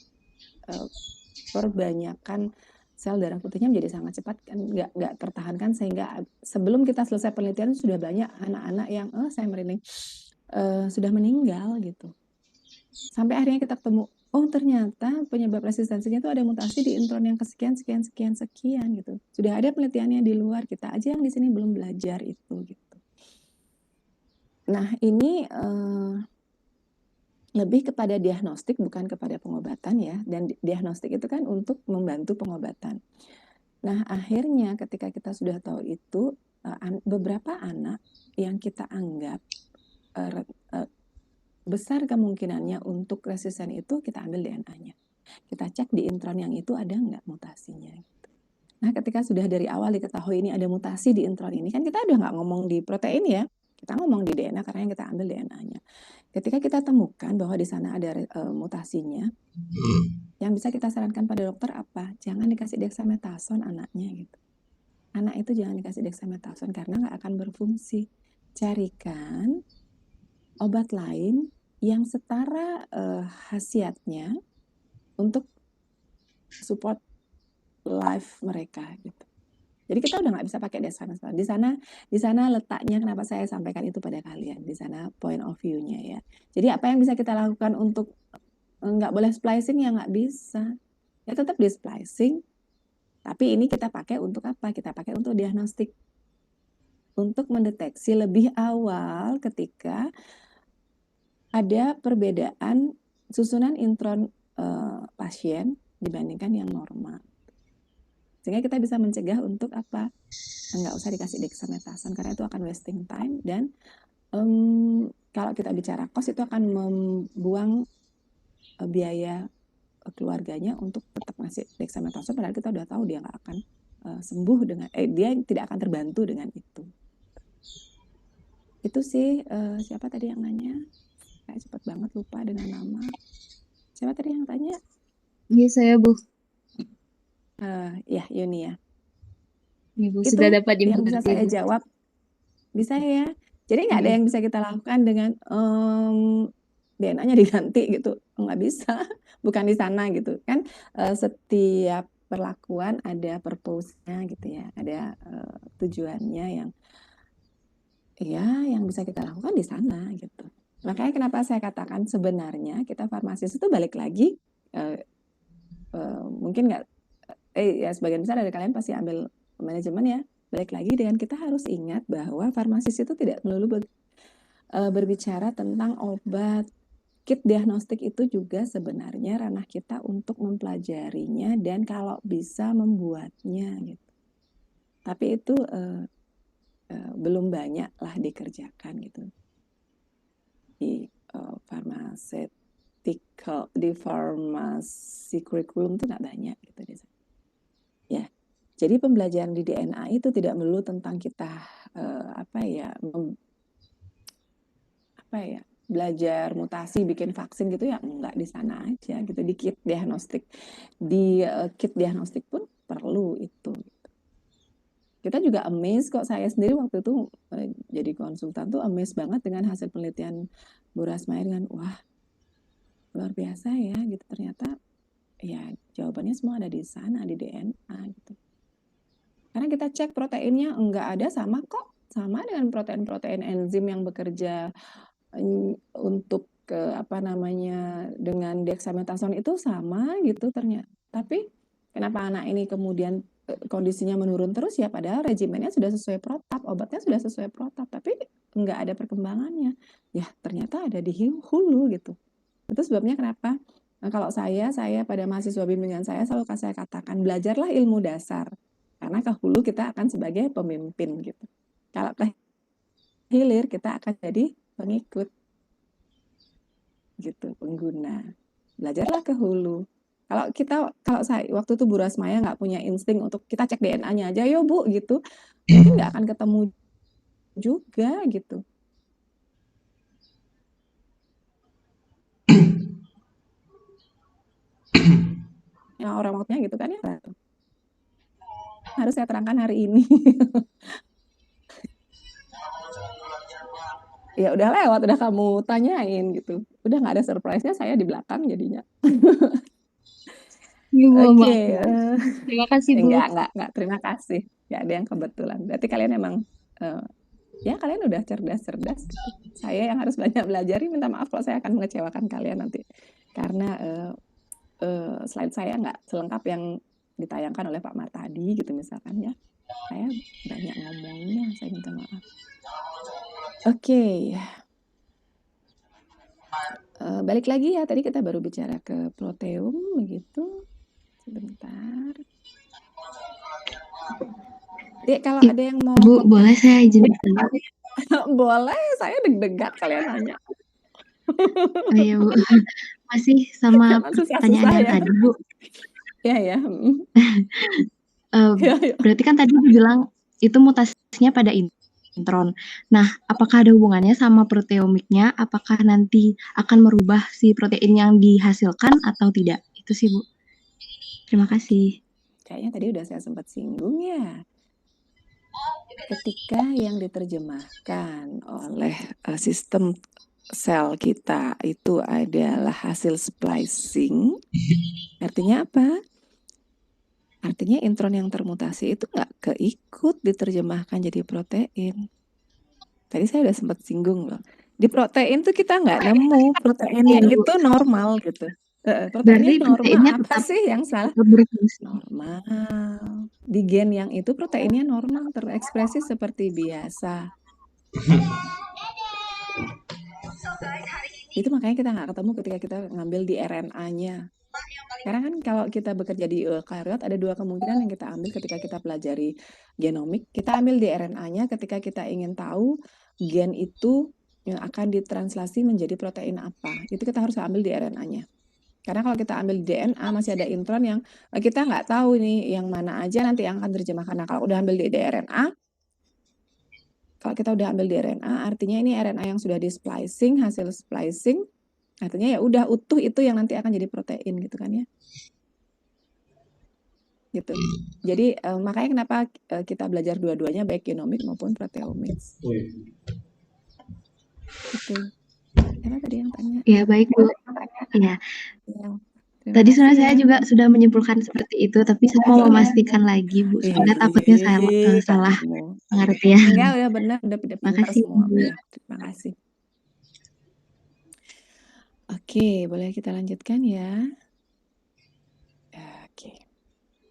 Perbanyakan sel darah putihnya menjadi sangat cepat, kan nggak tertahankan, sehingga sebelum kita selesai penelitian sudah banyak anak-anak yang saya merinding sudah meninggal gitu. Sampai akhirnya kita ketemu, oh ternyata penyebab resistensinya itu ada mutasi di intron yang kesekian sekian gitu. Sudah ada penelitiannya di luar, kita aja yang di sini belum belajar itu gitu. Nah ini lebih kepada diagnostik bukan kepada pengobatan ya, dan diagnostik itu kan untuk membantu pengobatan. Nah akhirnya ketika kita sudah tahu itu, beberapa anak yang kita anggap besar kemungkinannya untuk resisten itu, kita ambil DNA-nya. Kita cek di intron yang itu ada nggak mutasinya. Gitu. Nah ketika sudah dari awal diketahui ini ada mutasi di intron ini, kan kita udah nggak ngomong di protein ya, kita ngomong di DNA karena yang kita ambil DNA-nya. Ketika kita temukan bahwa di sana ada mutasinya, yang bisa kita sarankan pada dokter apa? Jangan dikasih dexamethasone anaknya gitu. Anak itu jangan dikasih dexamethasone karena nggak akan berfungsi. carikan obat lain yang setara khasiatnya untuk support life mereka gitu. Jadi kita udah nggak bisa pakai dexamethasone. Di sana letaknya kenapa saya sampaikan itu pada kalian. Di sana point of view-nya ya. Jadi apa yang bisa kita lakukan untuk nggak boleh splicing ya nggak bisa. Ya tetap di splicing. Tapi ini kita pakai untuk apa? Kita pakai untuk diagnostik. Untuk mendeteksi lebih awal ketika ada perbedaan susunan intron pasien dibandingkan yang normal. Sehingga kita bisa mencegah untuk apa? Nggak usah dikasih dexamethasone karena itu akan wasting time dan kalau kita bicara cost itu akan membuang biaya keluarganya untuk tetap ngasih dexamethasone padahal kita udah tahu dia nggak akan sembuh dengan dia tidak akan terbantu dengan itu. Itu sih siapa tadi yang nanya? Kayak cepet banget lupa dengan nama. Siapa tadi yang tanya?
Iya saya Bu.
Ya Yuni ya.
Ibu
Itu
sudah dapat
yang bisa saya jawab. Bisa ya. Jadi nggak ada yang bisa kita lakukan dengan DNA-nya diganti gitu, nggak bisa. Bukan di sana gitu kan. Setiap perlakuan ada purpose-nya gitu ya, ada tujuannya yang bisa kita lakukan di sana gitu. Makanya kenapa saya katakan sebenarnya kita farmasis itu balik lagi mungkin nggak ya sebagian besar dari kalian pasti ambil manajemen ya. Balik lagi dengan kita harus ingat bahwa farmasis itu tidak melulu berbicara tentang obat. Kit diagnostik itu juga sebenarnya ranah kita untuk mempelajarinya dan kalau bisa membuatnya gitu. Tapi itu belum banyak lah dikerjakan gitu di di farmasi kurikulum itu nggak banyak gitu ya. Jadi pembelajaran di DNA itu tidak melulu tentang kita belajar mutasi bikin vaksin gitu ya, enggak di sana aja gitu. Di kit diagnostik pun perlu itu. Kita juga amazed kok, saya sendiri waktu itu jadi konsultan tuh amazed banget dengan hasil penelitian Bu Rasmaya dengan wah luar biasa ya gitu, ternyata ya jawabannya semua ada di sana di DNA gitu. Karena kita cek proteinnya enggak ada sama kok, sama dengan protein-protein enzim yang bekerja untuk dengan dexamethasone itu sama gitu ternyata. Tapi kenapa anak ini kemudian kondisinya menurun terus ya padahal regimennya sudah sesuai protap, obatnya sudah sesuai protap, tapi nggak ada perkembangannya. Ya ternyata ada di hulu gitu. Itu sebabnya kenapa kalau saya pada mahasiswa bimbingan saya selalu saya katakan belajarlah ilmu dasar. Karena ke hulu kita akan sebagai pemimpin gitu. Kalau ke hilir kita akan jadi pengikut gitu, pengguna. Belajarlah ke hulu. Kalau saya waktu itu Bu Rasmaya nggak punya insting untuk kita cek DNA-nya aja yo Bu gitu, mungkin nggak akan ketemu juga gitu. Ya orang waktunya gitu kan ya. Harus saya terangkan hari ini. Ya udah lewat, udah kamu tanyain gitu. Udah nggak ada surprise-nya, saya di belakang jadinya. Oke.
Terima kasih Bu.
Enggak, terima kasih. Nggak ada yang kebetulan. Berarti kalian emang ya kalian udah cerdas-cerdas. Saya yang harus banyak belajar. Minta maaf kalau saya akan mengecewakan kalian nanti. Karena slide saya nggak selengkap yang ditayangkan oleh Pak Martadi gitu misalkan ya. Saya banyak ngomongnya, saya minta maaf. Oke. Balik lagi ya, tadi kita baru bicara ke proteum begitu. Sebentar. Jadi kalau ada yang mau
Bu, boleh saya izin bertanya?
Boleh, saya deg-degan kalian nanya.
Oh iya Bu, masih sama pertanyaan yang tadi Bu.
Iya.
Berarti kan tadi dibilang itu mutasinya pada intron. Nah, apakah ada hubungannya sama proteomiknya? Apakah nanti akan merubah si protein yang dihasilkan atau tidak? Itu sih Bu. Terima kasih.
Kayaknya tadi udah saya sempat singgung ya. ketika yang diterjemahkan oleh sistem sel kita itu adalah hasil splicing, artinya apa? Artinya intron yang termutasi itu nggak keikut diterjemahkan jadi protein. Tadi saya udah sempat singgung loh. Di protein tuh kita nggak nemu protein yang itu normal gitu. Proteinnya
Berarti
normal,
proteinnya
apa
tetap
sih yang salah?
berfungsi.
Normal. Di gen yang itu proteinnya normal, terekspresi seperti biasa. Itu makanya kita nggak ketemu ketika kita ngambil di RNA-nya. Karena kan kalau kita bekerja di eukaryot ada dua kemungkinan yang kita ambil ketika kita pelajari genomik. Kita ambil di RNA-nya ketika kita ingin tahu gen itu yang akan ditranslasi menjadi protein apa. Itu kita harus ambil di RNA-nya. Karena kalau kita ambil di DNA masih ada intron yang kita nggak tahu nih yang mana aja nanti yang akan terjemahkan. Nah kalau udah ambil di RNA, kalau kita udah ambil di RNA, artinya ini RNA yang sudah di splicing, hasil splicing, artinya ya udah utuh itu yang nanti akan jadi protein gitu kan ya. Gitu. Jadi makanya kenapa kita belajar dua-duanya baik genomik maupun proteomics. Gitu. Siapa tadi yang tanya?
Ya baik Bu. Ya.
Ya,
tadi sebenarnya saya
ya.
juga sudah menyimpulkan seperti itu, tapi saya mau memastikan lagi Bu, soalnya takutnya salah pengertian.
Enggak, udah benar, udah pintar
Makasih
semua.
Bu.
Ya, terima kasih. Oke, boleh kita lanjutkan ya. Oke.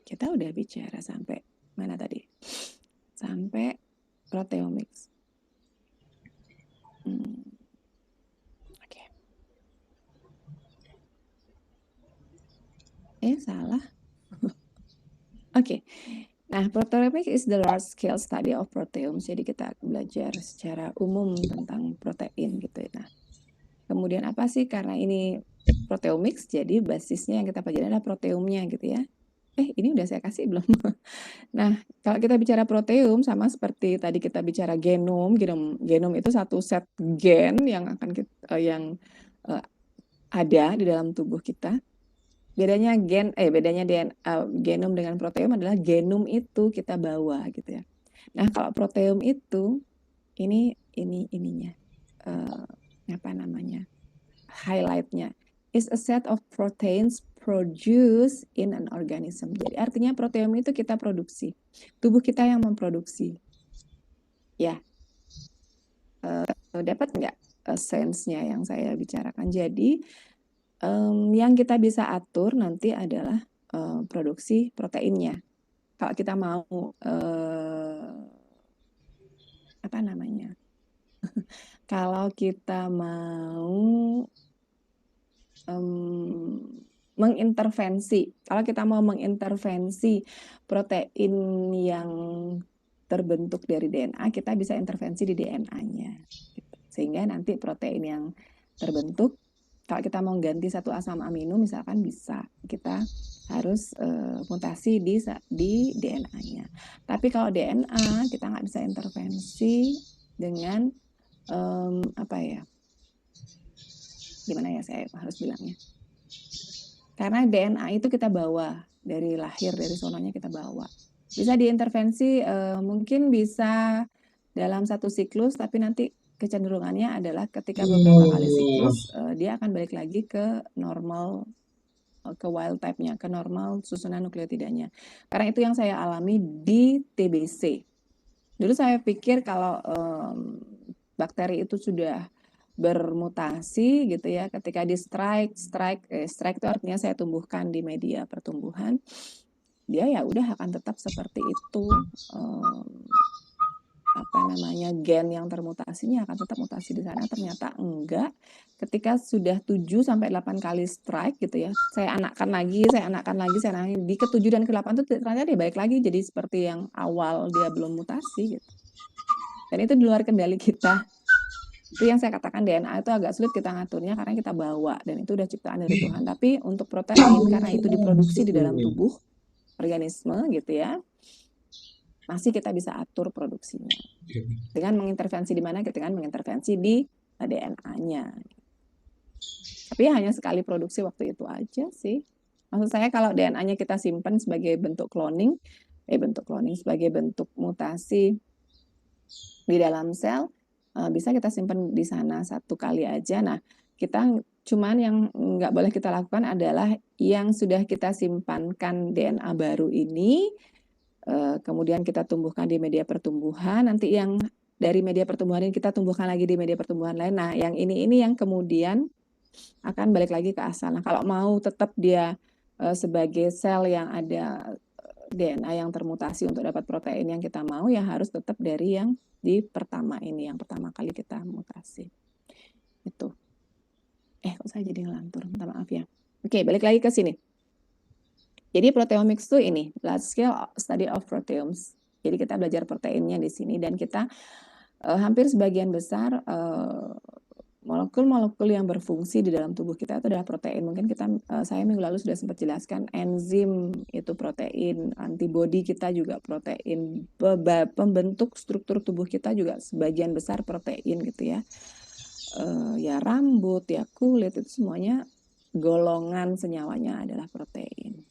Kita udah bicara sampai mana tadi? Sampai proteomics. Oke. Salah. Oke. Nah, proteomics is the large scale study of proteomes. Jadi kita belajar secara umum tentang protein gitu. Nah, kemudian apa sih? Karena ini proteomics, jadi basisnya yang kita pelajari adalah proteomnya gitu ya. Ini udah saya kasih belum? Nah, kalau kita bicara proteom sama seperti tadi kita bicara genom itu satu set gen yang akan ada di dalam tubuh kita. Bedanya genom dengan proteom adalah genom itu kita bawa gitu ya. Nah, kalau proteom itu ininya apa namanya? Highlightnya is a set of proteins produced in an organism. Jadi artinya proteom itu kita produksi. Tubuh kita yang memproduksi. Ya. Dapat nggak sense-nya yang saya bicarakan? Jadi yang kita bisa atur nanti adalah produksi proteinnya. Kalau kita mau apa namanya? Kalau kita mau mengintervensi, kalau kita mau mengintervensi protein yang terbentuk dari DNA, kita bisa intervensi di DNA-nya. Gitu. Sehingga nanti protein yang terbentuk, kalau kita mau ganti satu asam amino misalkan bisa, kita harus mutasi di DNA-nya. Tapi kalau DNA kita nggak bisa intervensi dengan apa ya? Gimana ya saya harus bilangnya? Karena DNA itu kita bawa dari lahir, dari sononya kita bawa. Bisa diintervensi, mungkin bisa dalam satu siklus, tapi nanti kecenderungannya adalah ketika beberapa kali siklus, dia akan balik lagi ke normal, ke wild type-nya, ke normal susunan nukleotidanya. Karena itu yang saya alami di TBC. Dulu saya pikir kalau bakteri itu sudah bermutasi gitu ya, ketika di strike itu artinya saya tumbuhkan di media pertumbuhan, dia ya udah akan tetap seperti itu, apa namanya, gen yang termutasinya akan tetap mutasi di sana. Ternyata enggak, ketika sudah 7-8 kali strike gitu ya, saya anakkan lagi, di ke-7 dan ke-8 itu ternyata dia balik lagi jadi seperti yang awal dia belum mutasi gitu. Dan itu di luar kendali kita. Itu yang saya katakan DNA itu agak sulit kita ngaturnya karena kita bawa, dan itu udah ciptaan dari Tuhan. Tapi untuk protein karena itu diproduksi di dalam tubuh organisme gitu ya, masih kita bisa atur produksinya. Dengan mengintervensi di mana? Dengan mengintervensi di DNA-nya. Tapi hanya sekali produksi waktu itu aja sih. Maksud saya kalau DNA-nya kita simpan sebagai bentuk cloning, sebagai bentuk mutasi di dalam sel, bisa kita simpan di sana 1 kali aja. Nah, kita cuman yang nggak boleh kita lakukan adalah yang sudah kita simpankan DNA baru ini, kemudian kita tumbuhkan di media pertumbuhan, nanti yang dari media pertumbuhan ini kita tumbuhkan lagi di media pertumbuhan lain. Nah, yang ini yang kemudian akan balik lagi ke asal. Nah, kalau mau tetap dia sebagai sel yang ada DNA yang termutasi untuk dapat protein yang kita mau, ya harus tetap dari yang di pertama ini, yang pertama kali kita mutasi. Itu. Kok saya jadi ngelantur, minta maaf ya. Oke, balik lagi ke sini. Jadi proteomics itu ini, large scale study of proteomes. Jadi kita belajar proteinnya di sini dan kita hampir sebagian besar molekul-molekul yang berfungsi di dalam tubuh kita itu adalah protein. Mungkin saya minggu lalu sudah sempat jelaskan enzim itu protein, antibodi kita juga protein, pembentuk struktur tubuh kita juga sebagian besar protein gitu ya. Ya rambut, ya kulit, itu semuanya golongan senyawanya adalah protein.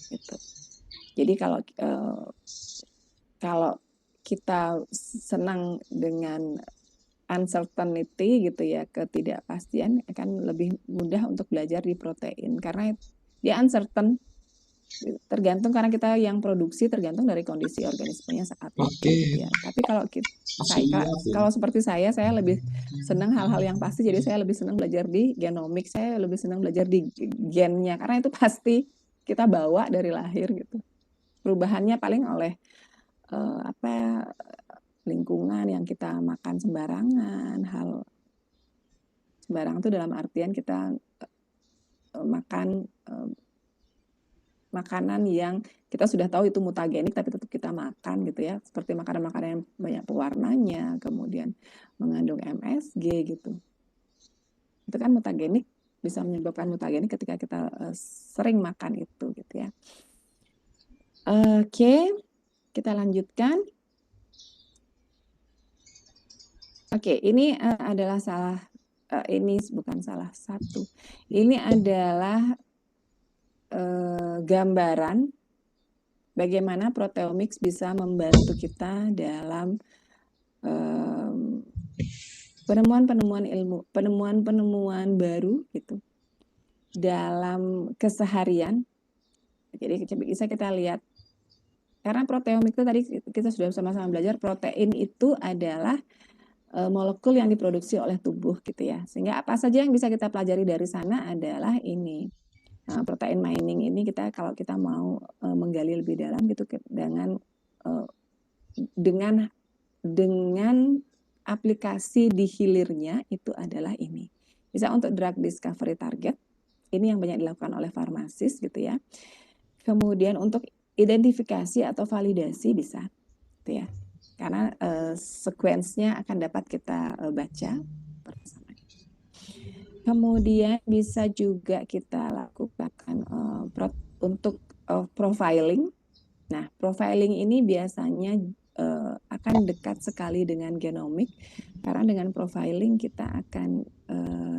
Gitu. Jadi kalau kita senang dengan uncertainty gitu ya, ketidakpastian, akan lebih mudah untuk belajar di protein karena dia uncertain, tergantung karena kita yang produksi tergantung dari kondisi organismenya saat itu gitu ya. Tapi kalau seperti saya lebih senang hal-hal yang pasti, jadi saya lebih senang belajar di genomik, saya lebih senang belajar di gennya karena itu pasti kita bawa dari lahir gitu. Perubahannya paling oleh lingkungan yang kita makan sembarangan, sembarangan itu dalam artian kita makan makanan yang kita sudah tahu itu mutagenik tapi tetap kita makan gitu ya, seperti makanan-makanan yang banyak pewarnanya, kemudian mengandung MSG gitu. Itu kan mutagenik, bisa menyebabkan mutagenik ketika kita sering makan itu gitu ya. Oke, kita lanjutkan. Oke, ini adalah ini bukan salah satu. Ini adalah gambaran bagaimana proteomics bisa membantu kita dalam penemuan-penemuan baru gitu dalam keseharian. Jadi bisa kita lihat, karena proteomics itu tadi kita sudah sama-sama belajar, protein itu adalah molekul yang diproduksi oleh tubuh gitu ya. Sehingga apa saja yang bisa kita pelajari dari sana adalah ini. Protein mining ini kalau kita mau menggali lebih dalam gitu dengan aplikasi di hilirnya itu adalah ini. Bisa untuk drug discovery target. Ini yang banyak dilakukan oleh farmasis gitu ya. Kemudian untuk identifikasi atau validasi bisa gitu ya. Karena sekuensnya akan dapat kita baca bersama. Kemudian bisa juga kita lakukan untuk profiling. Nah, profiling ini biasanya akan dekat sekali dengan genomik, karena dengan profiling kita akan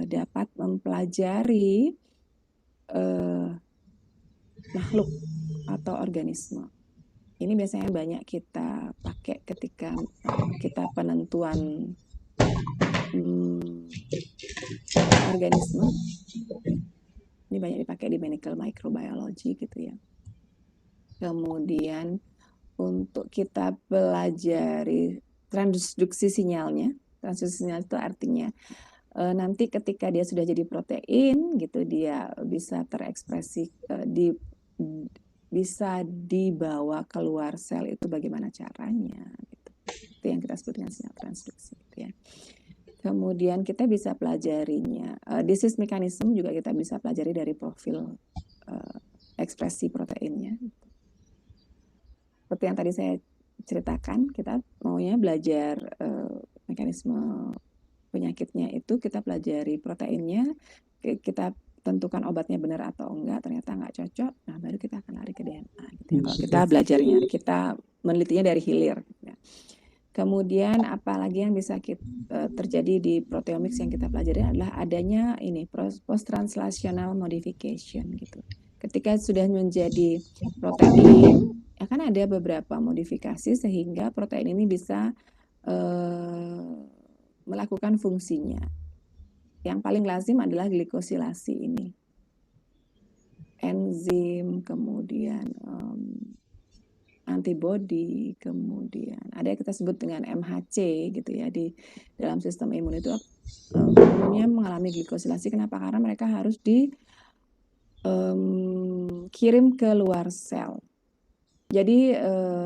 dapat mempelajari makhluk atau organisme. Ini biasanya banyak kita pakai ketika kita penentuan organisme. Ini banyak dipakai di medical microbiology gitu ya. Kemudian untuk kita pelajari transduksi sinyalnya. Transduksi sinyal itu artinya nanti ketika dia sudah jadi protein gitu, dia bisa terekspresi bisa dibawa keluar sel, itu bagaimana caranya gitu. Itu yang kita sebut dengan sinyal transduksi gitu ya. Kemudian kita bisa pelajarinya disease mechanism, juga kita bisa pelajari dari profil ekspresi proteinnya. Seperti yang tadi saya ceritakan, kita maunya belajar mekanisme penyakitnya itu, kita pelajari proteinnya, kita tentukan obatnya benar atau enggak, ternyata enggak cocok, nah baru kita akan lari ke DNA gitu ya. Kalau kita belajarnya, kita menelitinya dari hilir gitu ya. Kemudian apalagi yang bisa terjadi di proteomics yang kita pelajari adalah adanya ini post translational modification gitu. Ketika sudah menjadi protein, akan ada beberapa modifikasi sehingga protein ini bisa melakukan fungsinya. Yang paling lazim adalah glikosilasi ini. Enzim, kemudian antibody, kemudian ada yang kita sebut dengan MHC gitu ya, di dalam sistem imun itu umumnya mengalami glikosilasi. Kenapa? Karena mereka harus dikirim ke luar sel. Jadi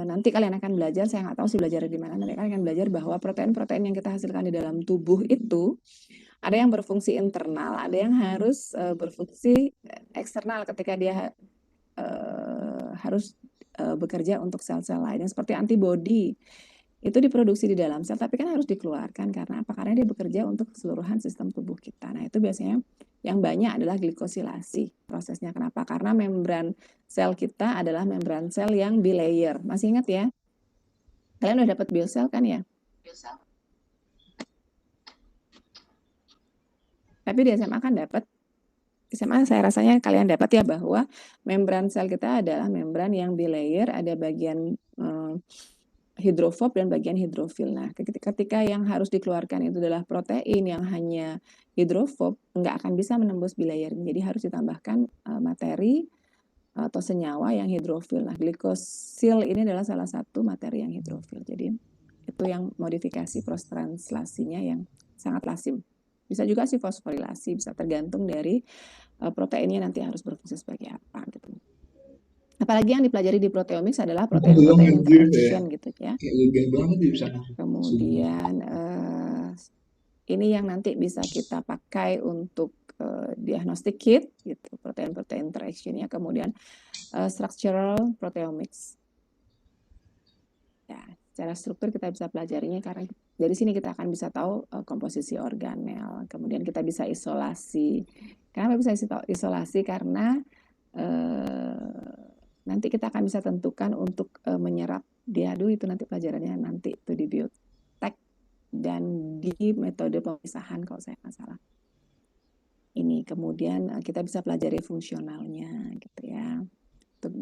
nanti kalian akan belajar, saya nggak tahu sih belajar di mana, nanti kalian akan belajar bahwa protein-protein yang kita hasilkan di dalam tubuh itu ada yang berfungsi internal, ada yang harus berfungsi eksternal ketika dia harus bekerja untuk sel-sel lainnya, seperti antibodi itu diproduksi di dalam sel, tapi kan harus dikeluarkan. Karena apa? Karena dia bekerja untuk keseluruhan sistem tubuh kita. Nah, itu biasanya yang banyak adalah glikosilasi prosesnya. Kenapa? Karena membran sel kita adalah membran sel yang bilayer. Masih ingat ya? Kalian udah dapat biosel kan ya? Tapi di SMA kan dapat. SMA saya rasanya kalian dapat ya, bahwa membran sel kita adalah membran yang bilayer, ada bagian hidrofob dan bagian hidrofil. Nah, ketika yang harus dikeluarkan itu adalah protein yang hanya hidrofob, nggak akan bisa menembus bilayer. Jadi harus ditambahkan materi atau senyawa yang hidrofil. Nah, glikosil ini adalah salah satu materi yang hidrofil. Jadi itu yang modifikasi prostranslasinya yang sangat lazim. Bisa juga sih fosforilasi, bisa tergantung dari proteinnya nanti harus berfungsi sebagai apa gitu. Apalagi yang dipelajari di proteomics adalah protein-protein interaction gitu ya. Kemudian ini yang nanti bisa kita pakai untuk diagnostic kit gitu, protein-protein interaction-nya. Kemudian structural proteomics. Ya, secara struktur kita bisa pelajarinya karena dari sini kita akan bisa tahu komposisi organel. Kemudian kita bisa isolasi. Kenapa bisa isolasi? Karena nanti kita akan bisa tentukan untuk menyerap dia. Aduh, itu nanti pelajarannya nanti itu di biotek dan di metode pemisahan kalau saya nggak salah. Ini kemudian kita bisa pelajari fungsionalnya gitu ya. Untuk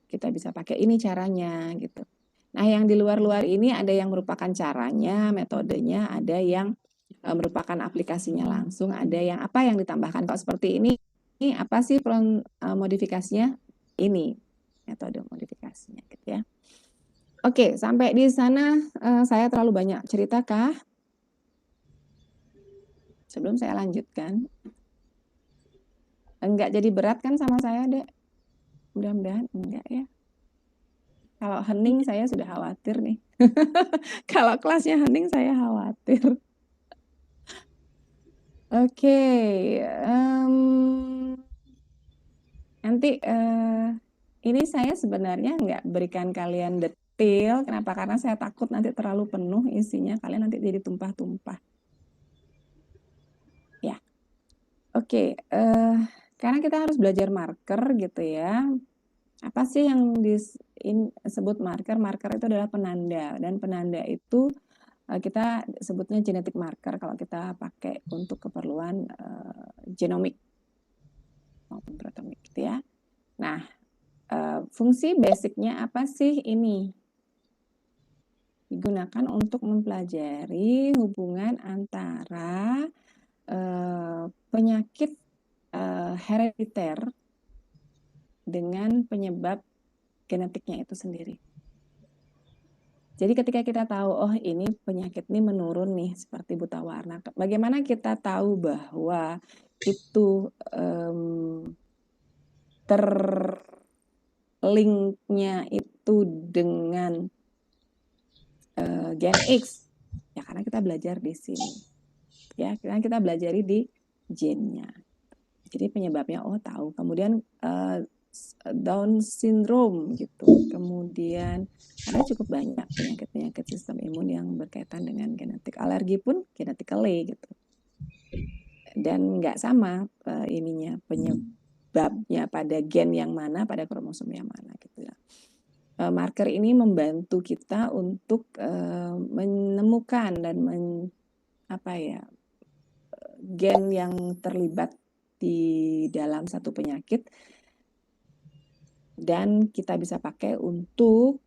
kita bisa pakai ini caranya gitu. Nah, yang di luar-luar ini ada yang merupakan caranya, metodenya, ada yang merupakan aplikasinya langsung, ada yang apa yang ditambahkan. Kalau seperti ini apa sih modifikasinya? Ini metode modifikasinya gitu ya. Oke, sampai di sana saya terlalu banyak cerita kah? Sebelum saya lanjutkan. Enggak jadi berat kan sama saya, Dek? Mudah-mudahan enggak ya. Kalau hening saya sudah khawatir nih. Kalau kelasnya hening saya khawatir. Oke, nanti ini saya sebenarnya nggak berikan kalian detail. Kenapa? Karena saya takut nanti terlalu penuh isinya, kalian nanti jadi tumpah-tumpah. Ya, oke. Karena kita harus belajar marker gitu ya. Apa sih yang disebut marker? Marker itu adalah penanda, dan penanda itu kita sebutnya genetic marker kalau kita pakai untuk keperluan genomik maupun proteomik gitu ya. Nah, fungsi basicnya apa sih ini? Digunakan untuk mempelajari hubungan antara penyakit herediter dengan penyebab genetiknya itu sendiri. Jadi ketika kita tahu, oh ini penyakit ini menurun nih seperti buta warna. Bagaimana kita tahu bahwa itu terlinknya itu dengan gen X? Ya karena kita belajar di sini. Ya, karena kita belajar di gennya. Jadi penyebabnya oh tahu. Kemudian Down syndrome gitu. Kemudian ada cukup banyak penyakit-penyakit sistem imun yang berkaitan dengan genetik. Alergi pun genetically gitu. Dan nggak sama ininya penyebabnya pada gen yang mana, pada kromosom yang mana gitu ya. Marker ini membantu kita untuk menemukan dan gen yang terlibat di dalam satu penyakit. Dan kita bisa pakai untuk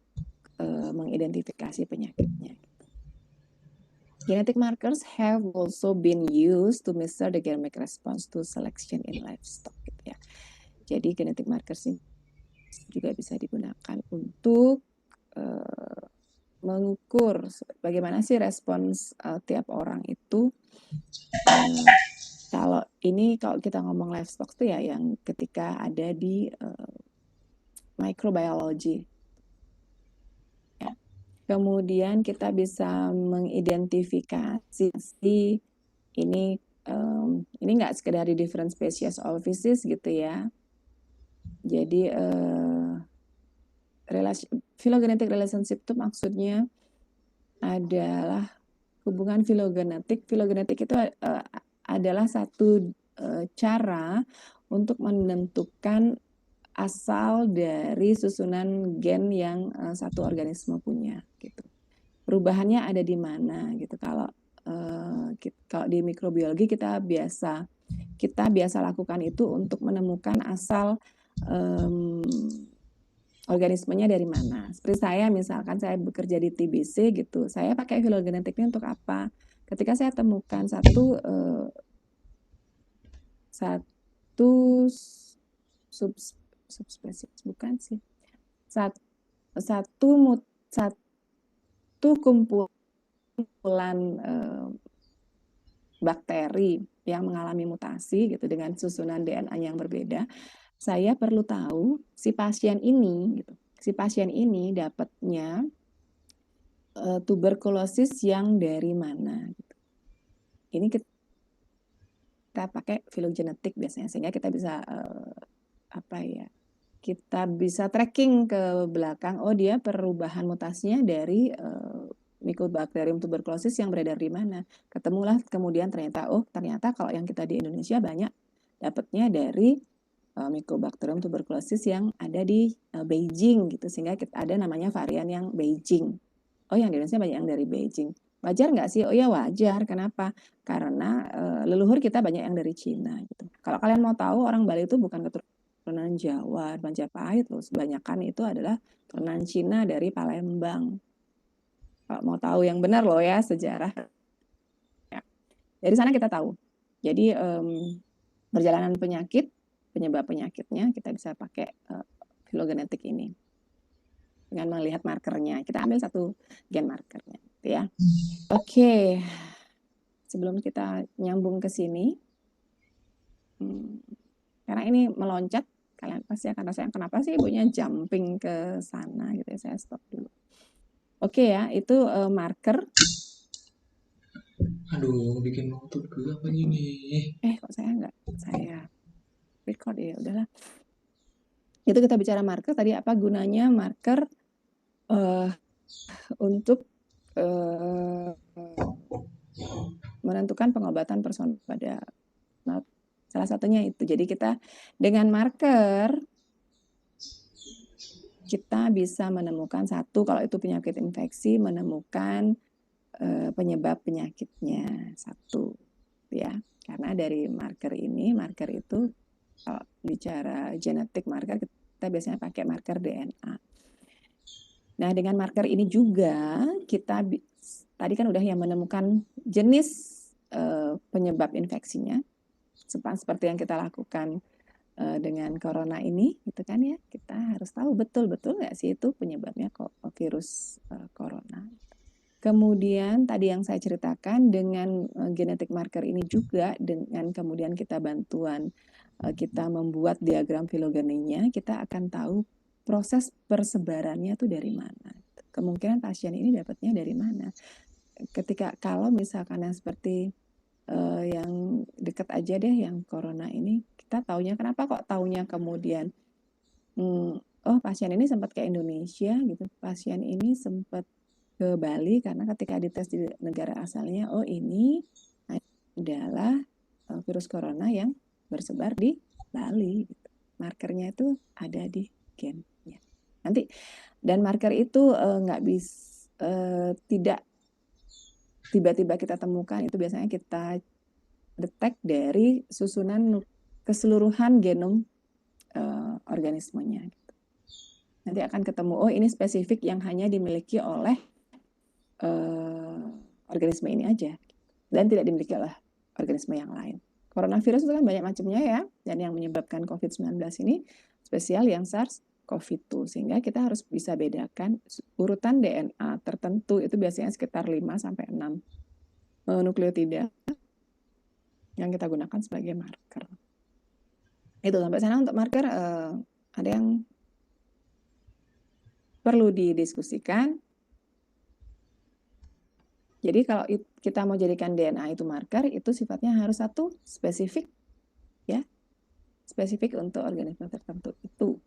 mengidentifikasi penyakitnya. Genetic markers have also been used to measure the genomic response to selection in livestock. Gitu ya. Jadi genetic markers ini juga bisa digunakan untuk mengukur bagaimana sih respons tiap orang itu. Kalau kita ngomong livestock tuh ya yang ketika ada di microbiology. Ya. Kemudian kita bisa mengidentifikasi ini nggak sekedar di different species of fishes gitu ya. Jadi phylogenetic relationship itu maksudnya adalah hubungan filogenetik. Filogenetik itu adalah satu cara untuk menentukan asal dari susunan gen yang satu organisme punya gitu. Perubahannya ada di mana gitu. Kalau di mikrobiologi kita biasa lakukan itu untuk menemukan asal organismenya dari mana. Seperti saya misalkan saya bekerja di TBC gitu, saya pakai filogenetiknya untuk apa? Ketika saya temukan satu subspesies, bukan sih, satu kumpulan bakteri yang mengalami mutasi gitu dengan susunan DNA yang berbeda, saya perlu tahu si pasien ini dapatnya tuberkulosis yang dari mana gitu. Ini kita pakai filogenetik biasanya sehingga kita bisa kita bisa tracking ke belakang, oh dia perubahan mutasinya dari Mycobacterium tuberculosis yang beredar di mana. Ketemulah kemudian ternyata kalau yang kita di Indonesia banyak dapatnya dari Mycobacterium tuberculosis yang ada di Beijing gitu, sehingga ada namanya varian yang Beijing. Oh yang di Indonesia banyak yang dari Beijing. Wajar nggak sih? Oh ya wajar. Kenapa? Karena leluhur kita banyak yang dari Cina gitu. Kalau kalian mau tahu, orang Bali itu bukan keturunan Jawa, Majapahit loh. Kebanyakan itu adalah keturunan Cina dari Palembang. Kalau mau tahu yang benar loh ya sejarah. Ya. Dari sana kita tahu. Jadi perjalanan penyebab penyakitnya kita bisa pakai filogenetik ini dengan melihat markernya. Kita ambil satu gen markernya, gitu ya. Oke. Sebelum kita nyambung ke sini, karena ini meloncat, kalian pasti akan rasakan kenapa sih ibunya jumping ke sana gitu ya. Saya stop dulu. Oke ya, itu marker.
Aduh, bikin notut gue apa gini?
Kok saya record ya, udahlah. Itu kita bicara marker tadi, apa gunanya marker untuk menentukan pengobatan personal pada salah satunya itu. Jadi kita dengan marker kita bisa menemukan satu, kalau itu penyakit infeksi, menemukan penyebab penyakitnya satu, ya. Karena dari marker itu kalau bicara genetik marker kita biasanya pakai marker DNA. Nah dengan marker ini juga kita tadi kan udah yang menemukan jenis penyebab infeksinya, seperti yang kita lakukan dengan corona ini, gitu kan ya, kita harus tahu betul nggak sih itu penyebabnya kok virus corona. Kemudian tadi yang saya ceritakan dengan genetic marker ini juga, dengan kemudian kita bantuan kita membuat diagram filogenenya, kita akan tahu proses persebarannya tuh dari mana. Kemungkinan pasien ini dapatnya dari mana. Kalau misalkan yang seperti yang dekat aja deh, yang corona ini, kita taunya kenapa kok taunya kemudian pasien ini sempat ke Indonesia gitu, pasien ini sempat ke Bali karena ketika dites di negara asalnya, ini adalah virus corona yang bersebar di Bali gitu. Markernya itu ada di gennya. Nanti dan marker itu nggak bisa tidak tiba-tiba kita temukan, itu biasanya kita detek dari susunan keseluruhan genom organismenya. Gitu. Nanti akan ketemu, ini spesifik yang hanya dimiliki oleh organisme ini aja dan tidak dimiliki oleh organisme yang lain. Coronavirus itu kan banyak macamnya ya, dan yang menyebabkan COVID-19 ini spesial yang SARS-CoV-2, sehingga kita harus bisa bedakan urutan DNA tertentu itu biasanya sekitar 5-6 nukleotida yang kita gunakan sebagai marker. Itu sampai sana untuk marker ada yang perlu didiskusikan. Jadi kalau kita mau jadikan DNA itu marker, itu sifatnya harus satu spesifik, ya, spesifik untuk organisme tertentu itu.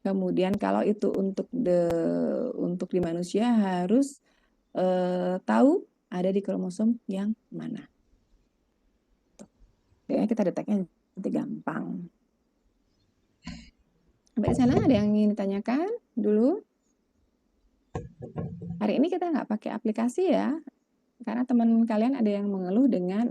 Kemudian kalau itu untuk di manusia harus tahu ada di kromosom yang mana. Ya, kita deteknya nanti gampang. Sampai di sana ada yang ingin ditanyakan dulu? Hari ini kita nggak pakai aplikasi ya, karena teman kalian ada yang mengeluh dengan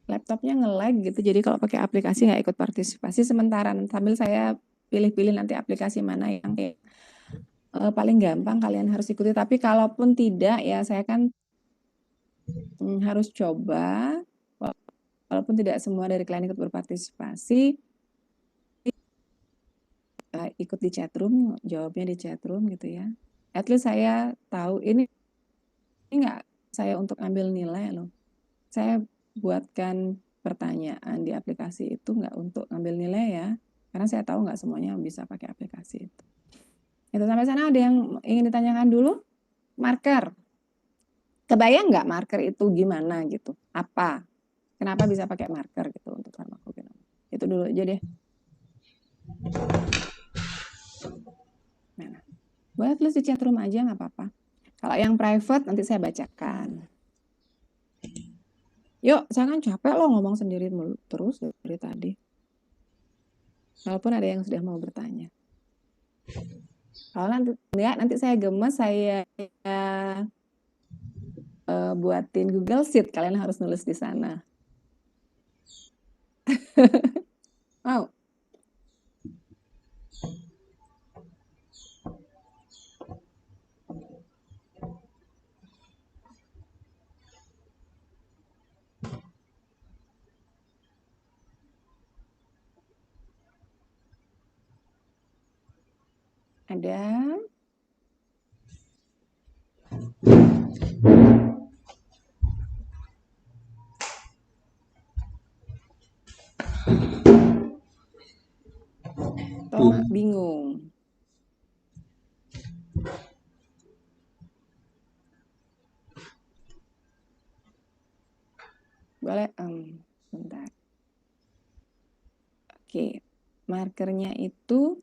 laptopnya nge-lag gitu. Jadi kalau pakai aplikasi nggak ikut partisipasi sementara, sambil saya pilih-pilih nanti aplikasi mana yang paling gampang kalian harus ikuti. Tapi kalaupun tidak ya saya kan harus coba. Walaupun tidak semua dari kalian ikut berpartisipasi, ikut di chatroom, jawabnya di chatroom gitu ya. At least saya tahu ini nggak saya untuk ambil nilai loh. Saya buatkan pertanyaan di aplikasi itu nggak untuk ambil nilai ya, karena saya tahu nggak semuanya bisa pakai aplikasi itu. Itu sampai sana ada yang ingin ditanyakan dulu? Marker. Kebayang nggak marker itu gimana gitu? Apa? Kenapa bisa pakai marker gitu untuk farmakogenom? Itu dulu aja deh. Nah, boleh tulis di chatroom aja nggak apa-apa. Kalau yang private nanti saya bacakan. Yuk, saya kan capek loh ngomong sendiri terus dari tadi. Walaupun ada yang sudah mau bertanya. Kalau nanti saya gemes, saya buatin Google Sheet, kalian harus nulis di sana. Mau? Ada? Atau bingung? Boleh? Bentar. Oke, markernya itu,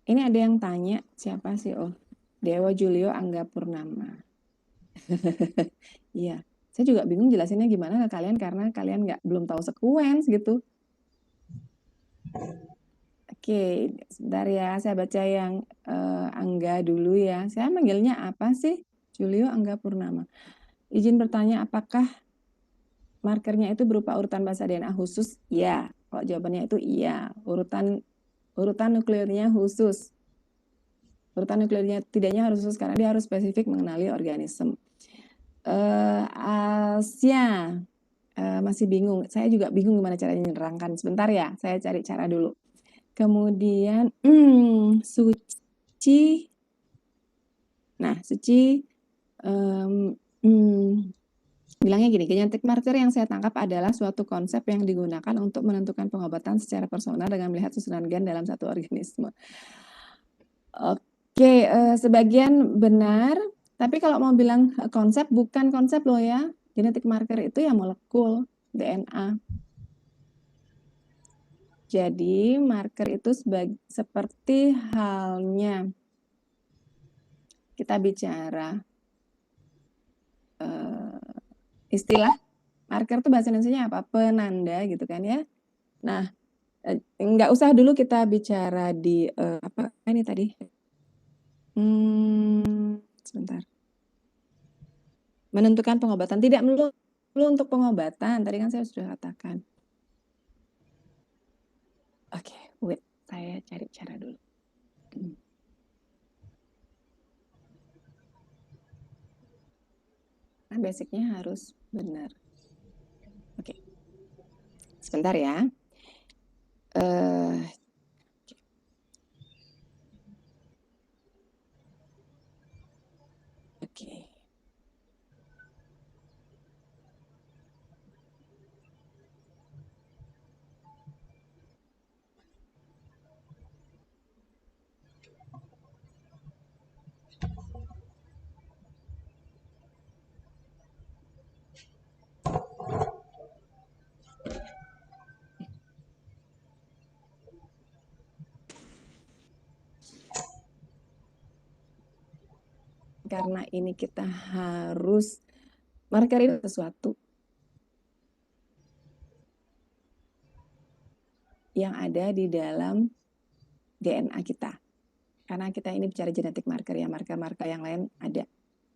ini ada yang tanya, siapa sih? Oh, Dewa Julio Angga Purnama. Iya, saya juga bingung jelasinnya gimana ke kalian, karena kalian belum tahu sekuens gitu. Oke, sebentar ya, saya baca yang Angga dulu ya. Saya manggilnya apa sih? Julio Angga Purnama. Izin bertanya, apakah markernya itu berupa urutan basa DNA khusus? Iya. Kalau jawabannya itu iya. Urutan nukleurnya khusus. Urutan nukleurnya tidaknya harus khusus karena dia harus spesifik mengenali organisme. Asia masih bingung. Saya juga bingung gimana caranya menerangkan. Sebentar ya, saya cari cara dulu. Kemudian Suci. Nah, Suci bilangnya gini, genetic marker yang saya tangkap adalah suatu konsep yang digunakan untuk menentukan pengobatan secara personal dengan melihat susunan gen dalam satu organisme. Oke, sebagian benar, tapi kalau mau bilang konsep, bukan konsep loh ya. Genetic marker itu ya molekul DNA. Jadi marker itu seperti halnya kita bicara istilah marker itu bahasa Indonesianya apa? Penanda gitu kan ya. Nah, nggak usah dulu kita bicara di apa ini tadi? Sebentar. Menentukan pengobatan, tidak melulu untuk pengobatan. Tadi kan saya sudah katakan. Oke, wait, saya cari cara dulu. Karena basicnya harus benar. Oke. Sebentar ya. Oke. Karena ini kita harus marker itu sesuatu yang ada di dalam DNA kita. Karena kita ini bicara genetik marker ya, marker-marker yang lain ada.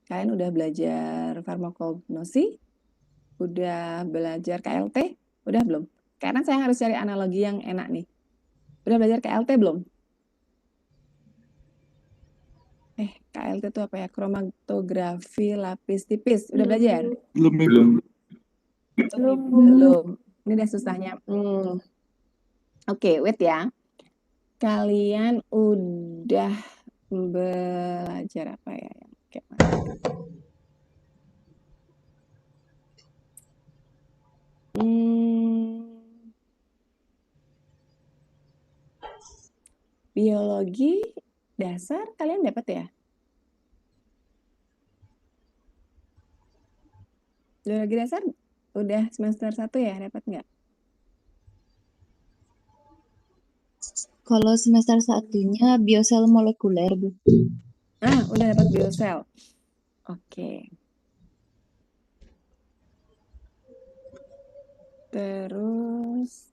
Kalian udah belajar farmakognosi? Udah belajar KLT? Udah belum? Karena saya harus cari analogi yang enak nih. Udah belajar KLT belum? KLT itu apa ya? Kromatografi lapis tipis. Udah belajar?
Belum.
Belum. Ini udah susahnya. Oke, wait ya. Kalian udah belajar apa ya? Biologi dasar kalian dapat ya? Biologi dasar udah semester 1 ya, dapat nggak?
Kalau semester 1-nya biosel molekuler, Bu.
Udah dapat biosel. Oke. Terus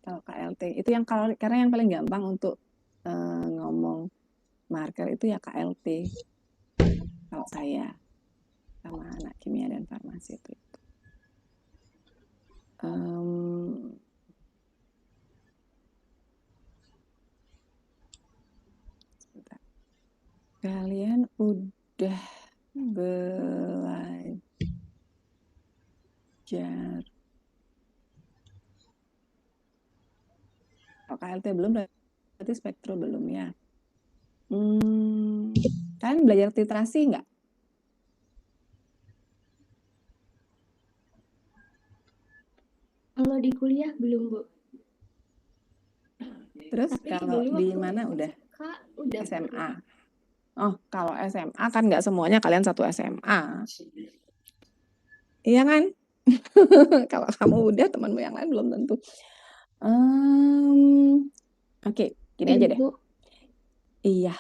kalau KLT itu yang karena yang paling gampang untuk ngomong marker itu ya KLT. Kalau saya sama anak kimia dan farmasi itu. Sebentar. Kalian udah belajar. Kalau KLT belum, berarti spektro belum ya. Kalian belajar titrasi nggak?
Kalau di kuliah belum, Bu.
Terus
Tapi
kalau
dulu
di
waktu
mana udah?
udah
SMA. Oh, kalau SMA kan nggak semuanya kalian satu SMA. Iya kan? Kalau kamu udah, temanmu yang lain belum tentu. Oke, gini aja deh.
Ibu.
Iya.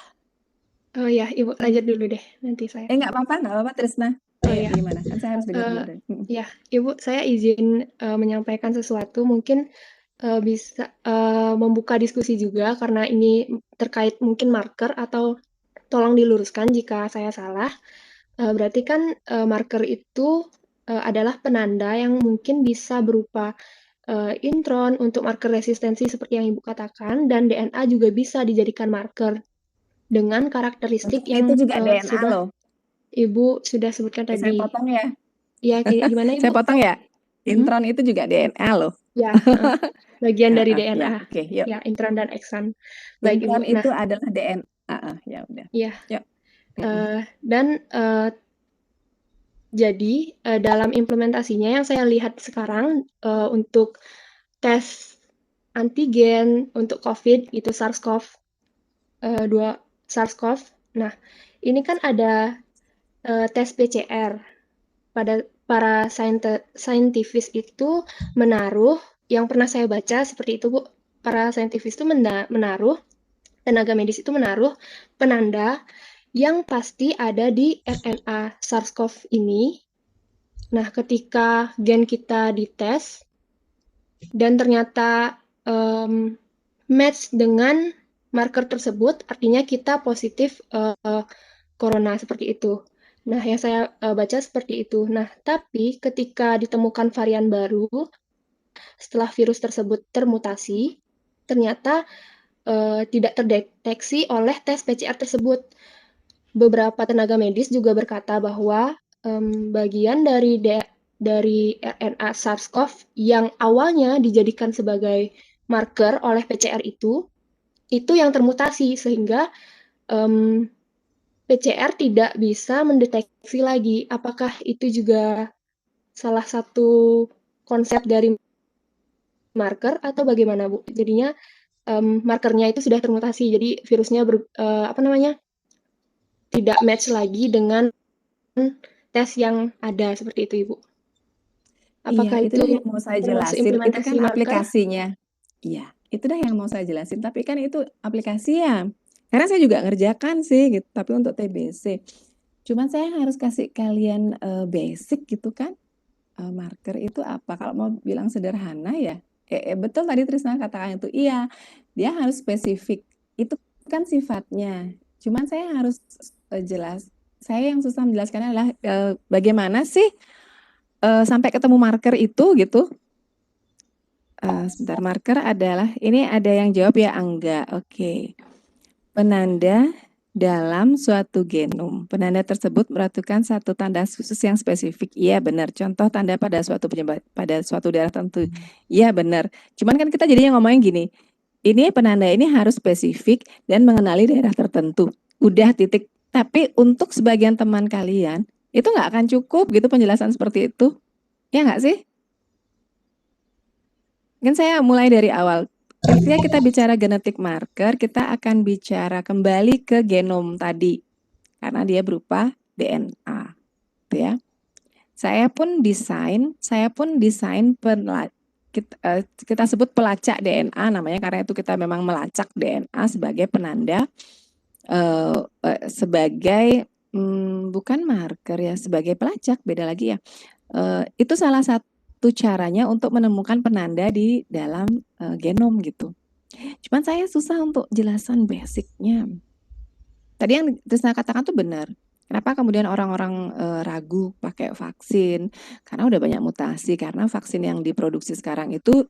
Oh ya, Ibu lanjut dulu deh, nanti saya.
Nggak apa-apa, Trisna.
Iya.
Gimana? Kan saya harus dengar dulu deh.
Ya, Ibu, saya izin menyampaikan sesuatu, mungkin bisa membuka diskusi juga, karena ini terkait mungkin marker, atau tolong diluruskan jika saya salah. Berarti kan marker itu adalah penanda yang mungkin bisa berupa intron untuk marker resistensi seperti yang Ibu katakan, dan DNA juga bisa dijadikan marker dengan karakteristik yang
itu juga DNA
sudah
loh.
Ibu sudah sebutkan tadi.
Saya potong ya.
Iya, gimana Ibu?
Saya potong ya. Intron itu juga DNA loh.
Ya, bagian dari DNA.
Ya, oke, yuk.
Ya, intron dan ekson. Baik,
Intron
Ibu.
itu adalah DNA. Ya udah.
Iya.
Yuk.
Dan jadi dalam implementasinya yang saya lihat sekarang untuk tes antigen untuk COVID itu SARS-CoV-2. Nah, ini kan ada tes PCR. Pada para saintifis itu menaruh, yang pernah saya baca seperti itu, Bu. Para saintifis itu menaruh, tenaga medis itu menaruh penanda yang pasti ada di RNA SARS-CoV ini. Nah, ketika gen kita dites dan ternyata match dengan marker tersebut, artinya kita positif corona seperti itu. Nah, yang saya baca seperti itu. Nah, tapi ketika ditemukan varian baru, setelah virus tersebut termutasi, ternyata tidak terdeteksi oleh tes PCR tersebut. Beberapa tenaga medis juga berkata bahwa bagian dari RNA SARS-CoV yang awalnya dijadikan sebagai marker oleh PCR itu yang termutasi sehingga PCR tidak bisa mendeteksi lagi. Apakah itu juga salah satu konsep dari marker atau bagaimana, Bu? Jadinya markernya itu sudah termutasi, jadi virusnya tidak match lagi dengan tes yang ada seperti itu, Ibu. Apakah
Iya, itu dah yang mau saya
termasuk
jelasin. Itu
implementasi
kan
marker?
aplikasinya. Iya, itu dah yang mau saya jelasin. Tapi kan itu aplikasi ya. Karena saya juga ngerjakan sih, gitu. Tapi untuk TBC. Cuman saya harus kasih kalian basic gitu kan. Marker itu apa? Kalau mau bilang sederhana ya, betul tadi Trisna katakan itu. Iya, dia harus spesifik. Itu kan sifatnya. Cuman saya harus jelas. Saya yang susah menjelaskannya adalah bagaimana sih sampai ketemu marker itu gitu. Sebentar, marker adalah, ini ada yang jawab ya Angga. Oke. Penanda dalam suatu genom. Penanda tersebut meratukan satu tanda khusus yang spesifik. Iya benar. Contoh tanda pada suatu daerah tertentu. Iya benar. Cuman kan kita jadinya ngomongin gini. Ini penanda ini harus spesifik dan mengenali daerah tertentu. Udah titik. Tapi untuk sebagian teman kalian itu nggak akan cukup gitu penjelasan seperti itu. Ya nggak sih? Kan saya mulai dari awal. Ketika kita bicara genetik marker, kita akan bicara kembali ke genom tadi. Karena dia berupa DNA. Gitu ya. Saya pun desain kita sebut pelacak DNA namanya, karena itu kita memang melacak DNA sebagai penanda, sebagai bukan marker ya, sebagai pelacak, beda lagi ya. Itu salah satu caranya untuk menemukan penanda di dalam genom gitu. Cuman saya susah untuk jelasan basicnya. Tadi yang Trisna katakan tuh benar. Kenapa kemudian orang-orang ragu pakai vaksin? Karena udah banyak mutasi, karena vaksin yang diproduksi sekarang itu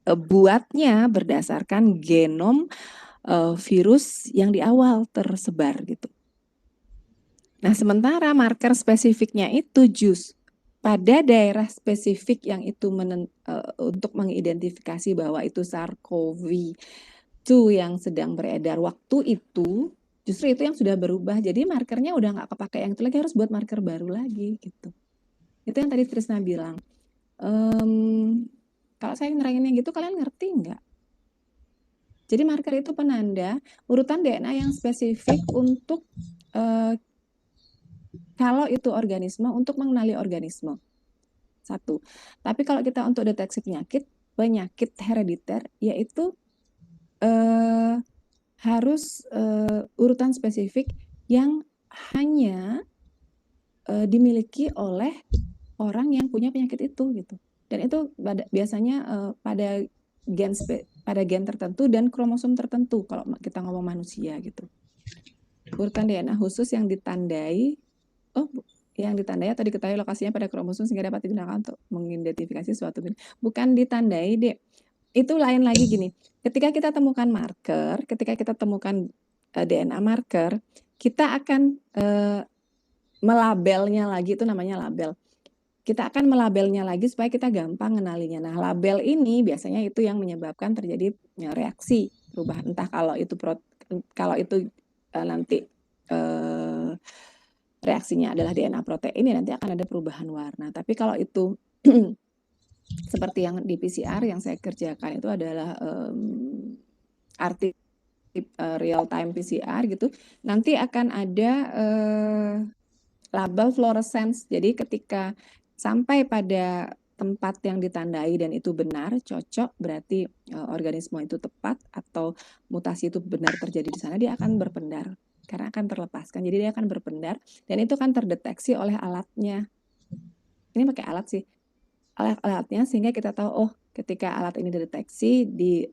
buatnya berdasarkan genom virus yang di awal tersebar gitu. Nah, sementara marker spesifiknya itu pada daerah spesifik yang itu untuk mengidentifikasi bahwa itu SARS-CoV-2 yang sedang beredar waktu itu, justru itu yang sudah berubah. Jadi markernya udah nggak kepakai yang itu lagi, harus buat marker baru lagi gitu. Itu yang tadi Trisna bilang. Kalau saya ngeranginnya gitu, kalian ngerti nggak? Jadi marker itu penanda urutan DNA yang spesifik untuk kalau itu organisme, untuk mengenali organisme. Satu. Tapi kalau kita untuk deteksi penyakit herediter, yaitu harus urutan spesifik yang hanya dimiliki oleh orang yang punya penyakit itu gitu. Dan itu biasanya pada gen tertentu dan kromosom tertentu kalau kita ngomong manusia gitu. Urutan DNA khusus yang ditandai atau diketahui lokasinya pada kromosom sehingga dapat digunakan untuk mengidentifikasi suatu bukan ditandai, Dek. Itu lain lagi gini. Ketika kita temukan marker, ketika kita temukan DNA marker, kita akan melabelnya lagi, itu namanya label. Kita akan melabelnya lagi supaya kita gampang kenalinya. Nah, label ini biasanya itu yang menyebabkan terjadi reaksi perubahan. Entah kalau itu nanti reaksinya adalah DNA protein, ya nanti akan ada perubahan warna. Tapi kalau itu seperti yang di PCR yang saya kerjakan itu adalah real time PCR gitu, nanti akan ada label fluorescence. Jadi ketika sampai pada tempat yang ditandai dan itu benar, cocok, berarti organisme itu tepat atau mutasi itu benar terjadi di sana, dia akan berpendar. Karena akan terlepaskan, jadi dia akan berpendar dan itu akan terdeteksi oleh alatnya. Ini pakai alat sih, alatnya, sehingga kita tahu, oh ketika alat ini dideteksi di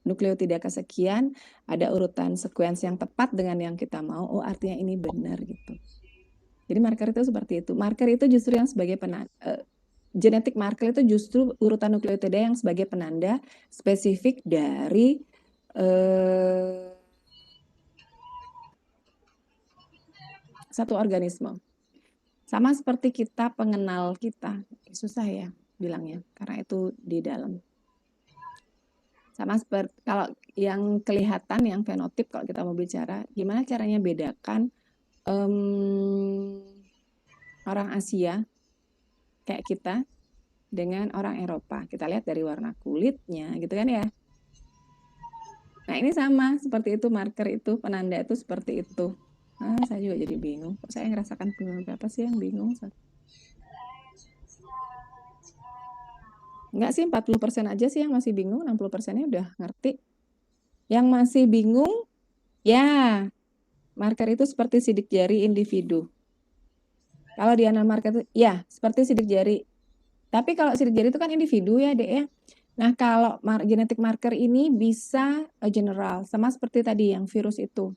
nukleotida kesekian, ada urutan sekuens yang tepat dengan yang kita mau, oh artinya ini benar gitu. Jadi marker itu seperti itu. Marker itu justru yang sebagai genetic marker itu justru urutan nukleotida yang sebagai penanda spesifik dari satu organisme. Sama seperti kita pengenal kita. Susah ya bilangnya, karena itu di dalam. Sama seperti kalau yang kelihatan, yang fenotip kalau kita mau bicara, gimana caranya bedakan orang Asia kayak kita dengan orang Eropa. Kita lihat dari warna kulitnya, gitu kan ya. Nah ini sama, seperti itu marker itu, penanda itu seperti itu. Saya juga jadi bingung. Kok saya ngerasakan berapa sih yang bingung? Enggak sih, 40% aja sih yang masih bingung, 60%-nya udah ngerti. Yang masih bingung, ya marker itu seperti sidik jari individu. Kalau di marker itu, ya seperti sidik jari. Tapi kalau sidik jari itu kan individu ya, Dek ya. Nah, kalau genetic marker ini bisa general, sama seperti tadi yang virus itu.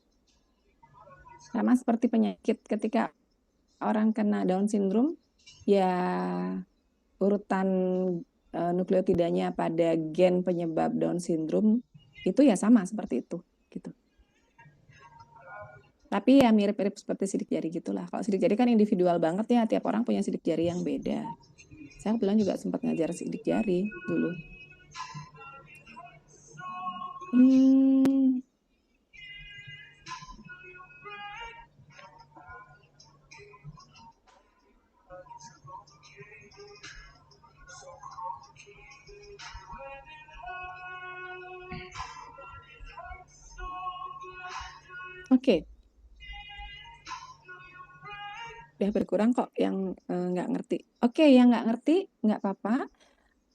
Sama seperti penyakit, ketika orang kena Down syndrome, ya urutan nukleotidanya pada gen penyebab Down syndrome itu ya sama seperti itu, gitu. Tapi ya mirip-mirip seperti sidik jari gitulah. Kalau sidik jari kan individual banget ya, tiap orang punya sidik jari yang beda. Saya kebetulan juga sempat ngajar sidik jari dulu. Oke. Udah berkurang kok yang nggak ngerti. Oke, yang nggak ngerti nggak apa-apa.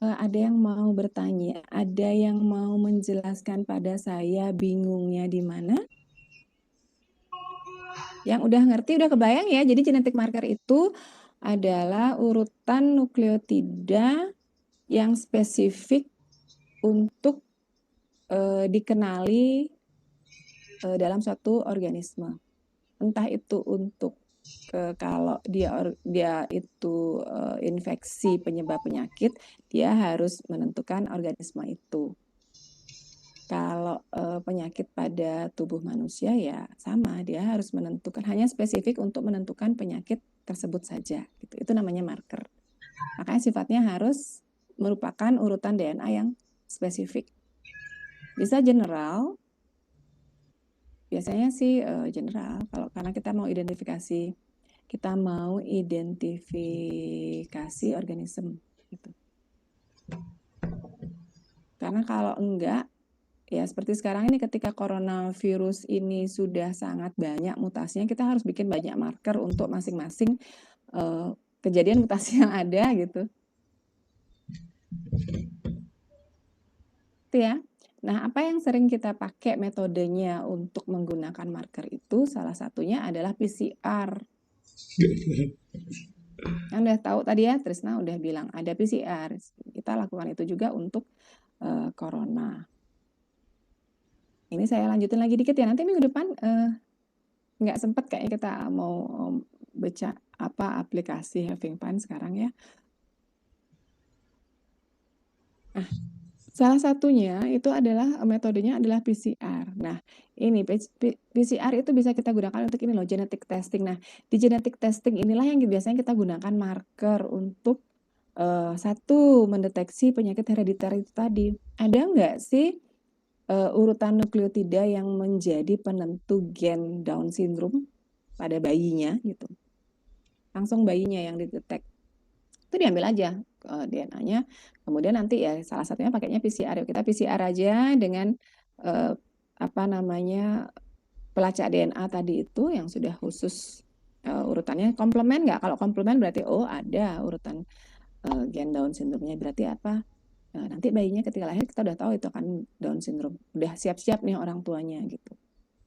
Ada yang mau bertanya, ada yang mau menjelaskan pada saya bingungnya di mana? Yang udah ngerti udah kebayang ya. Jadi genetic marker itu adalah urutan nukleotida yang spesifik untuk dikenali dalam suatu organisme. Entah itu untuk kalau dia itu infeksi penyebab penyakit, dia harus menentukan organisme itu. Kalau penyakit pada tubuh manusia ya sama, dia harus menentukan, hanya spesifik untuk menentukan penyakit tersebut saja. Gitu. Itu namanya marker. Makanya sifatnya harus merupakan urutan DNA yang spesifik. Bisa general, biasanya sih general, karena kita mau identifikasi organisme gitu. Karena kalau enggak, ya seperti sekarang ini ketika coronavirus ini sudah sangat banyak mutasinya, kita harus bikin banyak marker untuk masing-masing kejadian mutasi yang ada gitu. Itu ya. Nah, apa yang sering kita pakai metodenya untuk menggunakan marker itu, salah satunya adalah PCR. Kan udah tahu tadi ya, Trisna udah bilang ada PCR. Kita lakukan itu juga untuk corona. Ini saya lanjutin lagi dikit ya, nanti minggu depan nggak sempat kayaknya kita mau baca aplikasi Having Fun sekarang ya. Nah, salah satunya itu adalah metodenya adalah PCR. Nah, ini PCR itu bisa kita gunakan untuk ini loh, genetic testing. Nah, di genetic testing inilah yang biasanya kita gunakan marker untuk satu, mendeteksi penyakit herediter itu tadi. Ada nggak sih urutan nukleotida yang menjadi penentu gen Down syndrome pada bayinya gitu? Langsung bayinya yang didetek. Itu diambil aja DNA-nya, kemudian nanti ya salah satunya pakainya PCR. Yuk kita PCR aja dengan pelacak DNA tadi itu yang sudah khusus urutannya. Komplement nggak? Kalau komplement berarti ada urutan gen Down syndrome-nya, berarti apa? Nanti bayinya ketika lahir kita udah tahu itu kan Down syndrome. Udah siap-siap nih orang tuanya gitu.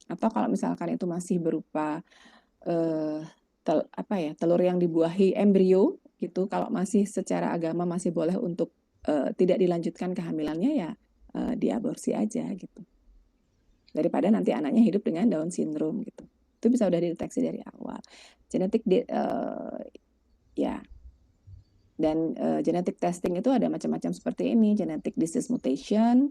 Atau kalau misalkan itu masih berupa telur yang dibuahi embrio gitu, kalau masih secara agama masih boleh untuk tidak dilanjutkan kehamilannya ya diaborsi aja gitu. Daripada nanti anaknya hidup dengan Down syndrome gitu. Itu bisa udah dideteksi dari awal. Genetik ya. Dan genetic testing itu ada macam-macam seperti ini, genetic disease mutation,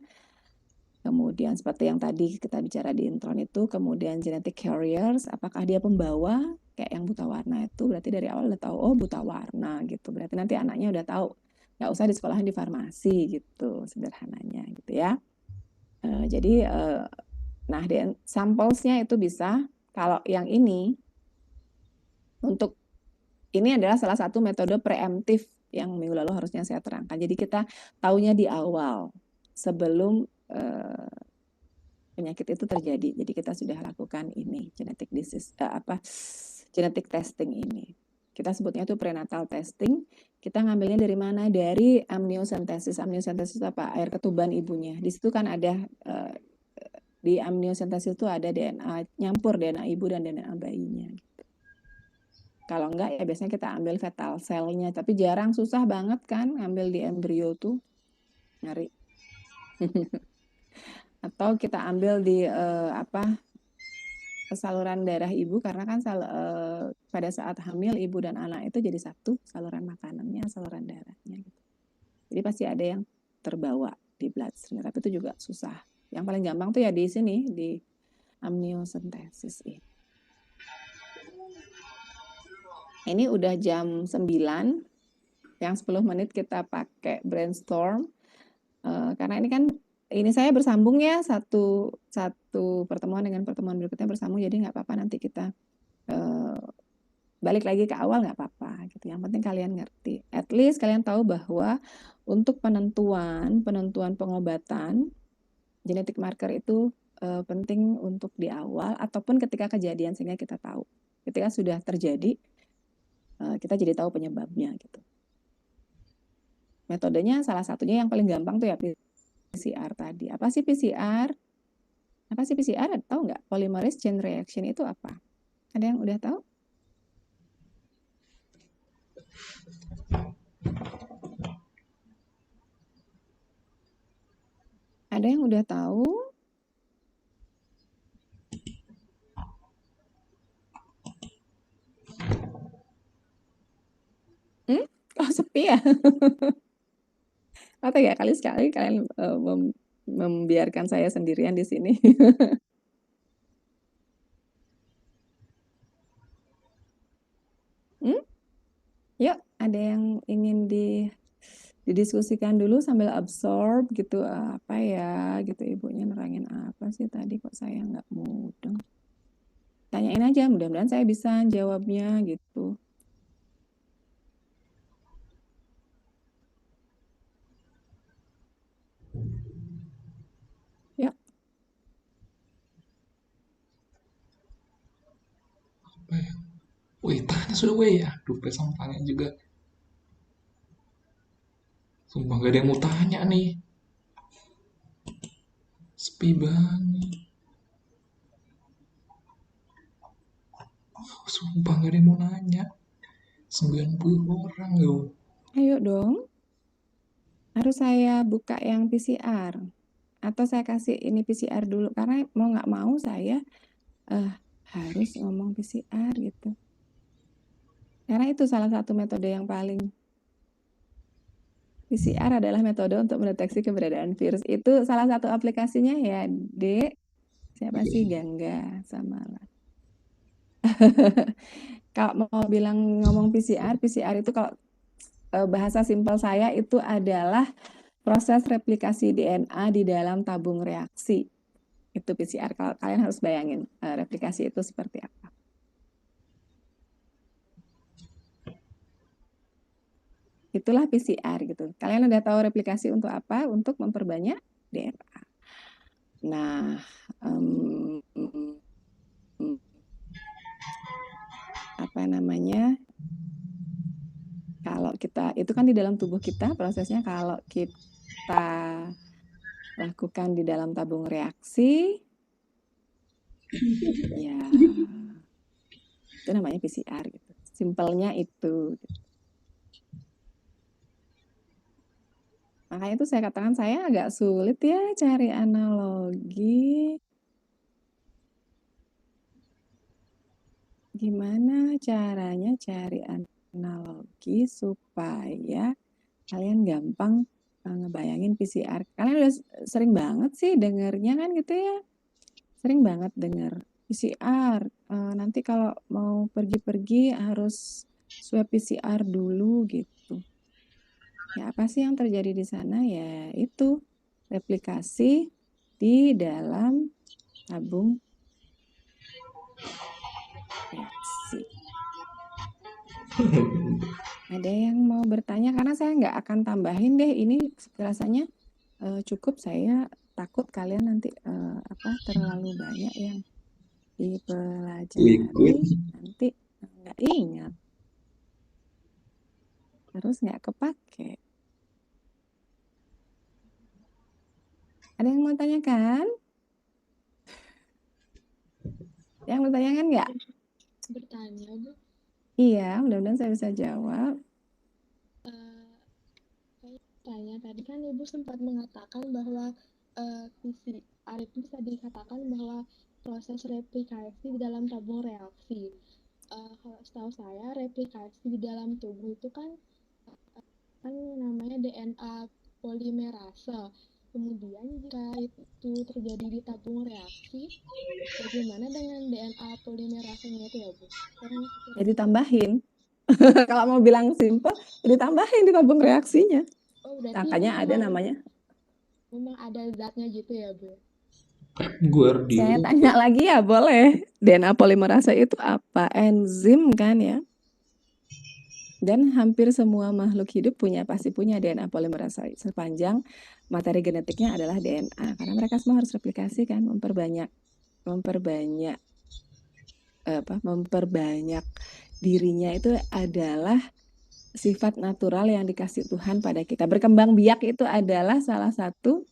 Kemudian seperti yang tadi kita bicara di intron itu, kemudian genetic carriers, apakah dia pembawa kayak yang buta warna itu, berarti dari awal udah tahu, oh buta warna gitu. Berarti nanti anaknya udah tahu, nggak usah di sekolahin di farmasi gitu, sederhananya gitu ya. Jadi, nah sampelsnya itu bisa, kalau yang ini, untuk ini adalah salah satu metode preemptif yang minggu lalu harusnya saya terangkan. Jadi kita taunya di awal, sebelum penyakit itu terjadi. Jadi kita sudah lakukan ini genetic disease genetic testing ini. Kita sebutnya itu prenatal testing. Kita ngambilnya dari mana? Dari amniocentesis. Amniocentesis itu apa? Air ketuban ibunya. Di situ kan ada di amniocentesis itu ada DNA, nyampur DNA ibu dan DNA bayinya. Kalau enggak ya biasanya kita ambil fetal cell-nya, tapi jarang, susah banget kan ngambil di embrio tuh. Ngeri. Atau kita ambil di saluran darah ibu, karena kan pada saat hamil ibu dan anak itu jadi satu saluran makanannya, saluran darahnya gitu. Jadi pasti ada yang terbawa di bloodstream, tapi itu juga susah. Yang paling gampang tuh ya di sini, di amniocentesis ini. Ini udah jam 9, yang 10 menit kita pakai brainstorm, karena ini kan ini saya bersambung ya, satu pertemuan dengan pertemuan berikutnya bersambung, jadi nggak apa-apa nanti kita balik lagi ke awal, nggak apa-apa gitu. Yang penting kalian ngerti, at least kalian tahu bahwa untuk penentuan pengobatan genetic marker itu penting untuk di awal ataupun ketika kejadian, sehingga kita tahu ketika sudah terjadi kita jadi tahu penyebabnya gitu. Metodenya salah satunya yang paling gampang tuh ya PCR tadi. Apa sih PCR? Tahu nggak? Polymerase chain reaction itu apa? Ada yang udah tahu? Ada yang udah tahu? Oh sepi ya? Atau ya kali-sekali kalian membiarkan saya sendirian di sini. Yuk, ada yang ingin didiskusikan dulu sambil absorb gitu, apa ya gitu, ibunya nerangin apa sih tadi kok saya nggak mudeng. Tanyain aja, mudah-mudahan saya bisa jawabnya gitu. Ya.
Apa ya? Wih, tanya sudah weh ya. Aduh, pesang tanya juga. Sumpah gak ada yang mau tanya nih. Sepi banget. Sumpah gak ada yang mau nanya. 90 orang loh.
Ayo dong. Harus saya buka yang PCR atau saya kasih ini PCR dulu, karena mau nggak mau saya harus ngomong PCR gitu. Karena itu salah satu metode yang paling, PCR adalah metode untuk mendeteksi keberadaan virus. Itu salah satu aplikasinya ya, Dek. Siapa sih? Gangga sama lah. Kalau mau bilang ngomong PCR itu kalau bahasa simpel saya itu adalah proses replikasi DNA di dalam tabung reaksi. Itu PCR. Kalau kalian harus bayangin replikasi itu seperti apa. Itulah PCR gitu. Kalian udah tahu replikasi untuk apa? Untuk memperbanyak DNA. Nah, apa namanya? Kalau kita, itu kan di dalam tubuh kita prosesnya, kalau kita lakukan di dalam tabung reaksi, ya itu namanya PCR gitu. Simpelnya itu. Makanya itu saya katakan saya agak sulit ya cari analogi. Gimana caranya cari analogi supaya kalian gampang ngebayangin PCR. Kalian udah sering banget sih dengernya kan gitu ya. Sering banget denger PCR. Nanti kalau mau pergi-pergi harus swab PCR dulu gitu. Ya apa sih yang terjadi di sana? Ya itu replikasi di dalam tabung reaksi. Ada yang mau bertanya? Karena saya nggak akan tambahin deh. Ini rasanya cukup. Saya takut kalian nanti terlalu banyak yang dipelajari, nanti nggak ingat. Terus nggak kepake. Ada yang mau tanyakan? Yang mau tanyakan nggak?
Bertanya, Bu.
Iya, mudah-mudahan saya bisa jawab.
Saya tanya, tadi kan Ibu sempat mengatakan bahwa PCR itu bisa dikatakan bahwa proses replikasi di dalam tabung reaksi. Kalau setahu saya, replikasi di dalam tubuh itu kan namanya DNA polimerase. Kemudian jika itu terjadi di tabung reaksi, bagaimana dengan DNA polimerasenya itu ya, Bu?
Ya ditambahin. Kalau mau bilang simple, ditambahin di tabung reaksinya.
Oh, berarti
makanya ada namanya.
Memang ada zatnya gitu ya, Bu?
Saya tanya lagi ya, boleh. DNA polimerase itu apa? Enzim kan ya? Dan hampir semua makhluk hidup pasti punya DNA polimerase. Sepanjang materi genetiknya adalah DNA. Karena mereka semua harus replikasi kan, memperbanyak dirinya itu adalah sifat natural yang dikasih Tuhan pada kita. Berkembang biak itu adalah salah satu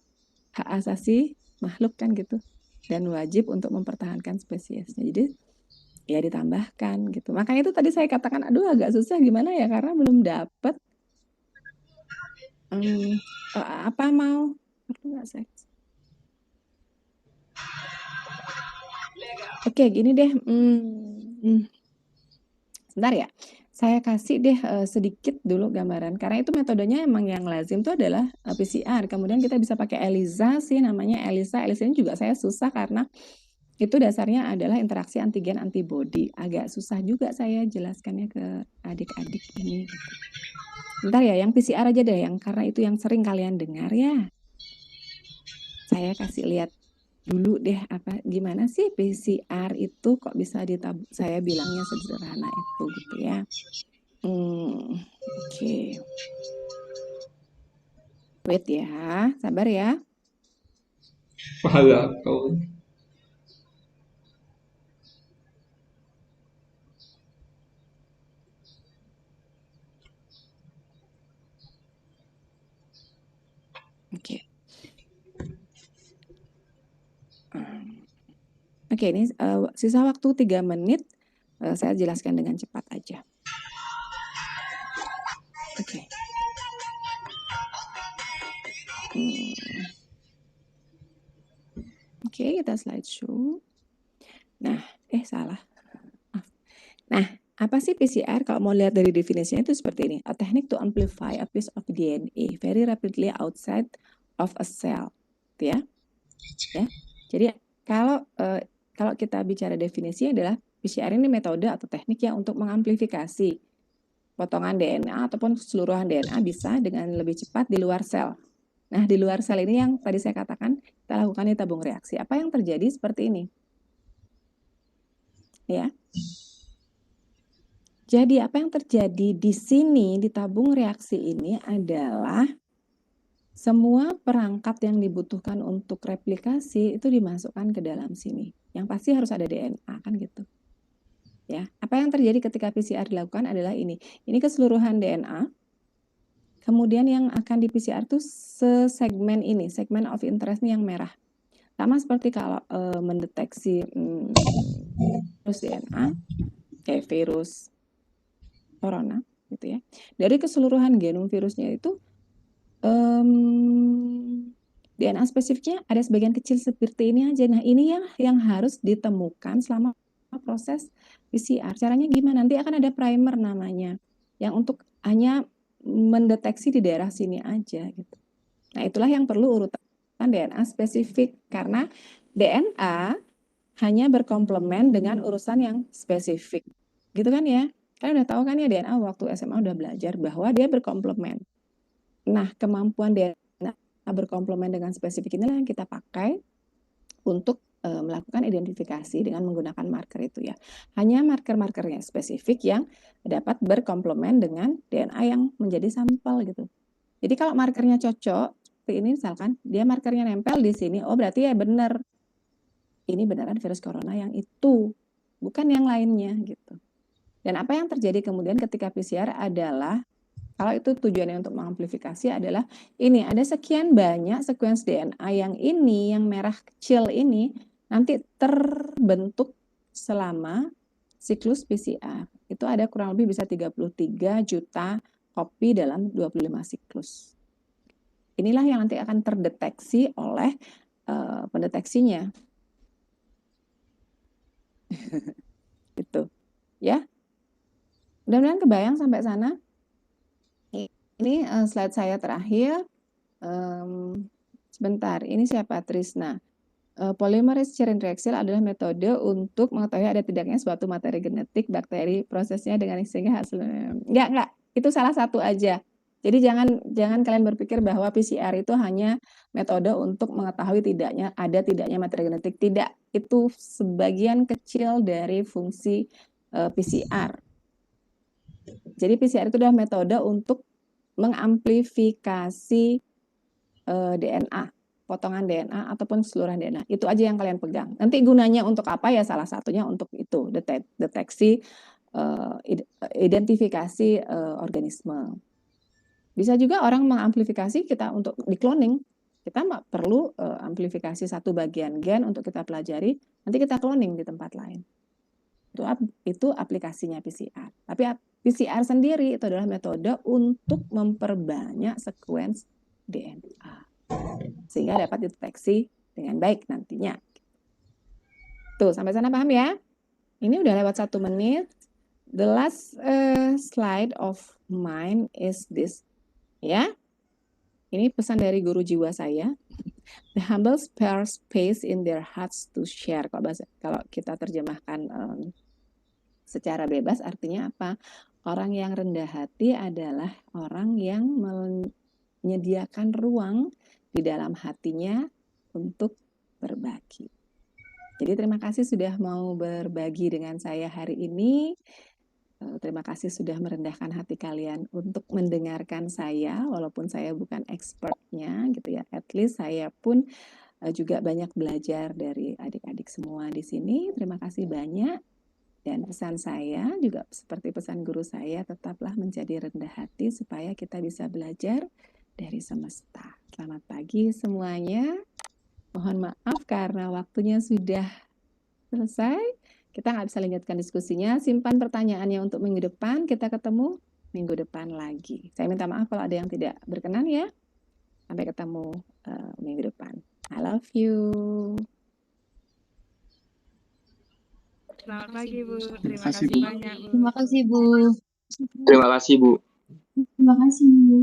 hak asasi makhluk kan gitu. Dan wajib untuk mempertahankan spesiesnya. Jadi ya ditambahkan gitu. Makanya itu tadi saya katakan, aduh agak susah gimana ya, karena belum dapet apa mau nggak saya. Oke, gini deh. Sebentar ya. Saya kasih deh sedikit dulu gambaran. Karena itu metodenya emang yang lazim itu adalah PCR. Kemudian kita bisa pakai ELISA sih, namanya ELISA. ELISA ini juga saya susah karena itu dasarnya adalah interaksi antigen antibody. Agak susah juga saya jelaskannya ke adik-adik ini. Bentar ya, yang PCR aja deh, yang karena itu yang sering kalian dengar ya. Saya kasih lihat dulu deh gimana sih PCR itu kok bisa saya bilangnya sederhana itu gitu ya. Oke. Wait ya, sabar ya.
Pahala kau.
Oke. Oke, ini sisa waktu 3 menit. Saya jelaskan dengan cepat aja. Oke. Oke, kita slideshow. Nah, salah. Nah, apa sih PCR? Kalau mau lihat dari definisinya itu seperti ini. A technique to amplify a piece of DNA very rapidly outside of a cell. Gitu ya. Ya. Jadi kalau kita bicara definisinya adalah PCR ini metode atau teknik yang untuk mengamplifikasi potongan DNA ataupun keseluruhan DNA bisa dengan lebih cepat di luar sel. Nah, di luar sel ini yang tadi saya katakan kita lakukan di tabung reaksi. Apa yang terjadi seperti ini? Ya. Jadi apa yang terjadi di sini di tabung reaksi ini adalah semua perangkat yang dibutuhkan untuk replikasi itu dimasukkan ke dalam sini. Yang pasti harus ada DNA kan gitu. Ya, apa yang terjadi ketika PCR dilakukan adalah ini. Ini keseluruhan DNA. Kemudian yang akan di PCR itu segmen ini, segmen of interest yang merah. Sama seperti kalau mendeteksi virus DNA, kayak virus corona gitu ya. Dari keseluruhan genom virusnya itu DNA spesifiknya ada sebagian kecil seperti ini aja. Nah, ini yang harus ditemukan selama proses PCR. Caranya gimana? Nanti akan ada primer namanya yang untuk hanya mendeteksi di daerah sini aja gitu. Nah, itulah yang perlu urutan DNA spesifik, karena DNA hanya berkomplement dengan urusan yang spesifik. Gitu kan ya? Kalian udah tahu kan ya DNA waktu SMA udah belajar bahwa dia berkomplement. Nah, kemampuan DNA berkomplement dengan spesifik inilah yang kita pakai untuk melakukan identifikasi dengan menggunakan marker itu ya. Hanya marker-markernya spesifik yang dapat berkomplement dengan DNA yang menjadi sampel gitu. Jadi kalau markernya cocok, seperti ini misalkan, dia markernya nempel di sini, oh berarti ya benar. Ini beneran virus corona yang itu, bukan yang lainnya gitu. Dan apa yang terjadi kemudian ketika PCR adalah, kalau itu tujuannya untuk mengamplifikasi adalah, ini ada sekian banyak sekuens DNA yang ini, yang merah kecil ini, nanti terbentuk selama siklus PCR. Itu ada kurang lebih bisa 33 juta kopi dalam 25 siklus. Inilah yang nanti akan terdeteksi oleh pendeteksinya. Gitu. Ya. Mudah-mudahan kebayang sampai sana. Ini slide saya terakhir. Sebentar, ini siapa? Trisna. Polymerase chain reaction adalah metode untuk mengetahui ada tidaknya suatu materi genetik bakteri prosesnya dengan sehingga hasilnya. Enggak, itu salah satu aja. Jadi jangan kalian berpikir bahwa PCR itu hanya metode untuk mengetahui tidaknya materi genetik. Tidak, itu sebagian kecil dari fungsi PCR. Jadi PCR itu adalah metode untuk mengamplifikasi DNA, potongan DNA ataupun keseluruhan DNA. Itu aja yang kalian pegang. Nanti gunanya untuk apa ya? Salah satunya untuk itu, deteksi, identifikasi organisme. Bisa juga orang mengamplifikasi kita untuk di cloning. Kita perlu amplifikasi satu bagian gen untuk kita pelajari, nanti kita cloning di tempat lain. Itu aplikasinya PCR. Tapi PCR sendiri itu adalah metode untuk memperbanyak sekuens DNA. Sehingga dapat dideteksi dengan baik nantinya. Tuh, sampai sana paham ya? Ini udah lewat 1 menit. The last slide of mine is this. Ya. Ini pesan dari guru jiwa saya. The humble spare space in their hearts to share. Kalau kita terjemahkan secara bebas artinya apa? Orang yang rendah hati adalah orang yang menyediakan ruang di dalam hatinya untuk berbagi. Jadi terima kasih sudah mau berbagi dengan saya hari ini. Terima kasih sudah merendahkan hati kalian untuk mendengarkan saya, walaupun saya bukan expertnya gitu ya. At least saya pun juga banyak belajar dari adik-adik semua di sini. Terima kasih banyak. Dan pesan saya juga seperti pesan guru saya, tetaplah menjadi rendah hati supaya kita bisa belajar dari semesta. Selamat pagi semuanya. Mohon maaf karena waktunya sudah selesai. Kita nggak bisa lanjutkan diskusinya. Simpan pertanyaannya untuk minggu depan. Kita ketemu minggu depan lagi. Saya minta maaf kalau ada yang tidak berkenan ya. Sampai ketemu minggu depan. I love you.
Selamat pagi, Bu.
Terima
Terima
kasih,
kasih
Bu.
banyak, Bu.
Terima kasih, Bu.
Terima kasih, Bu.
Terima kasih, Bu.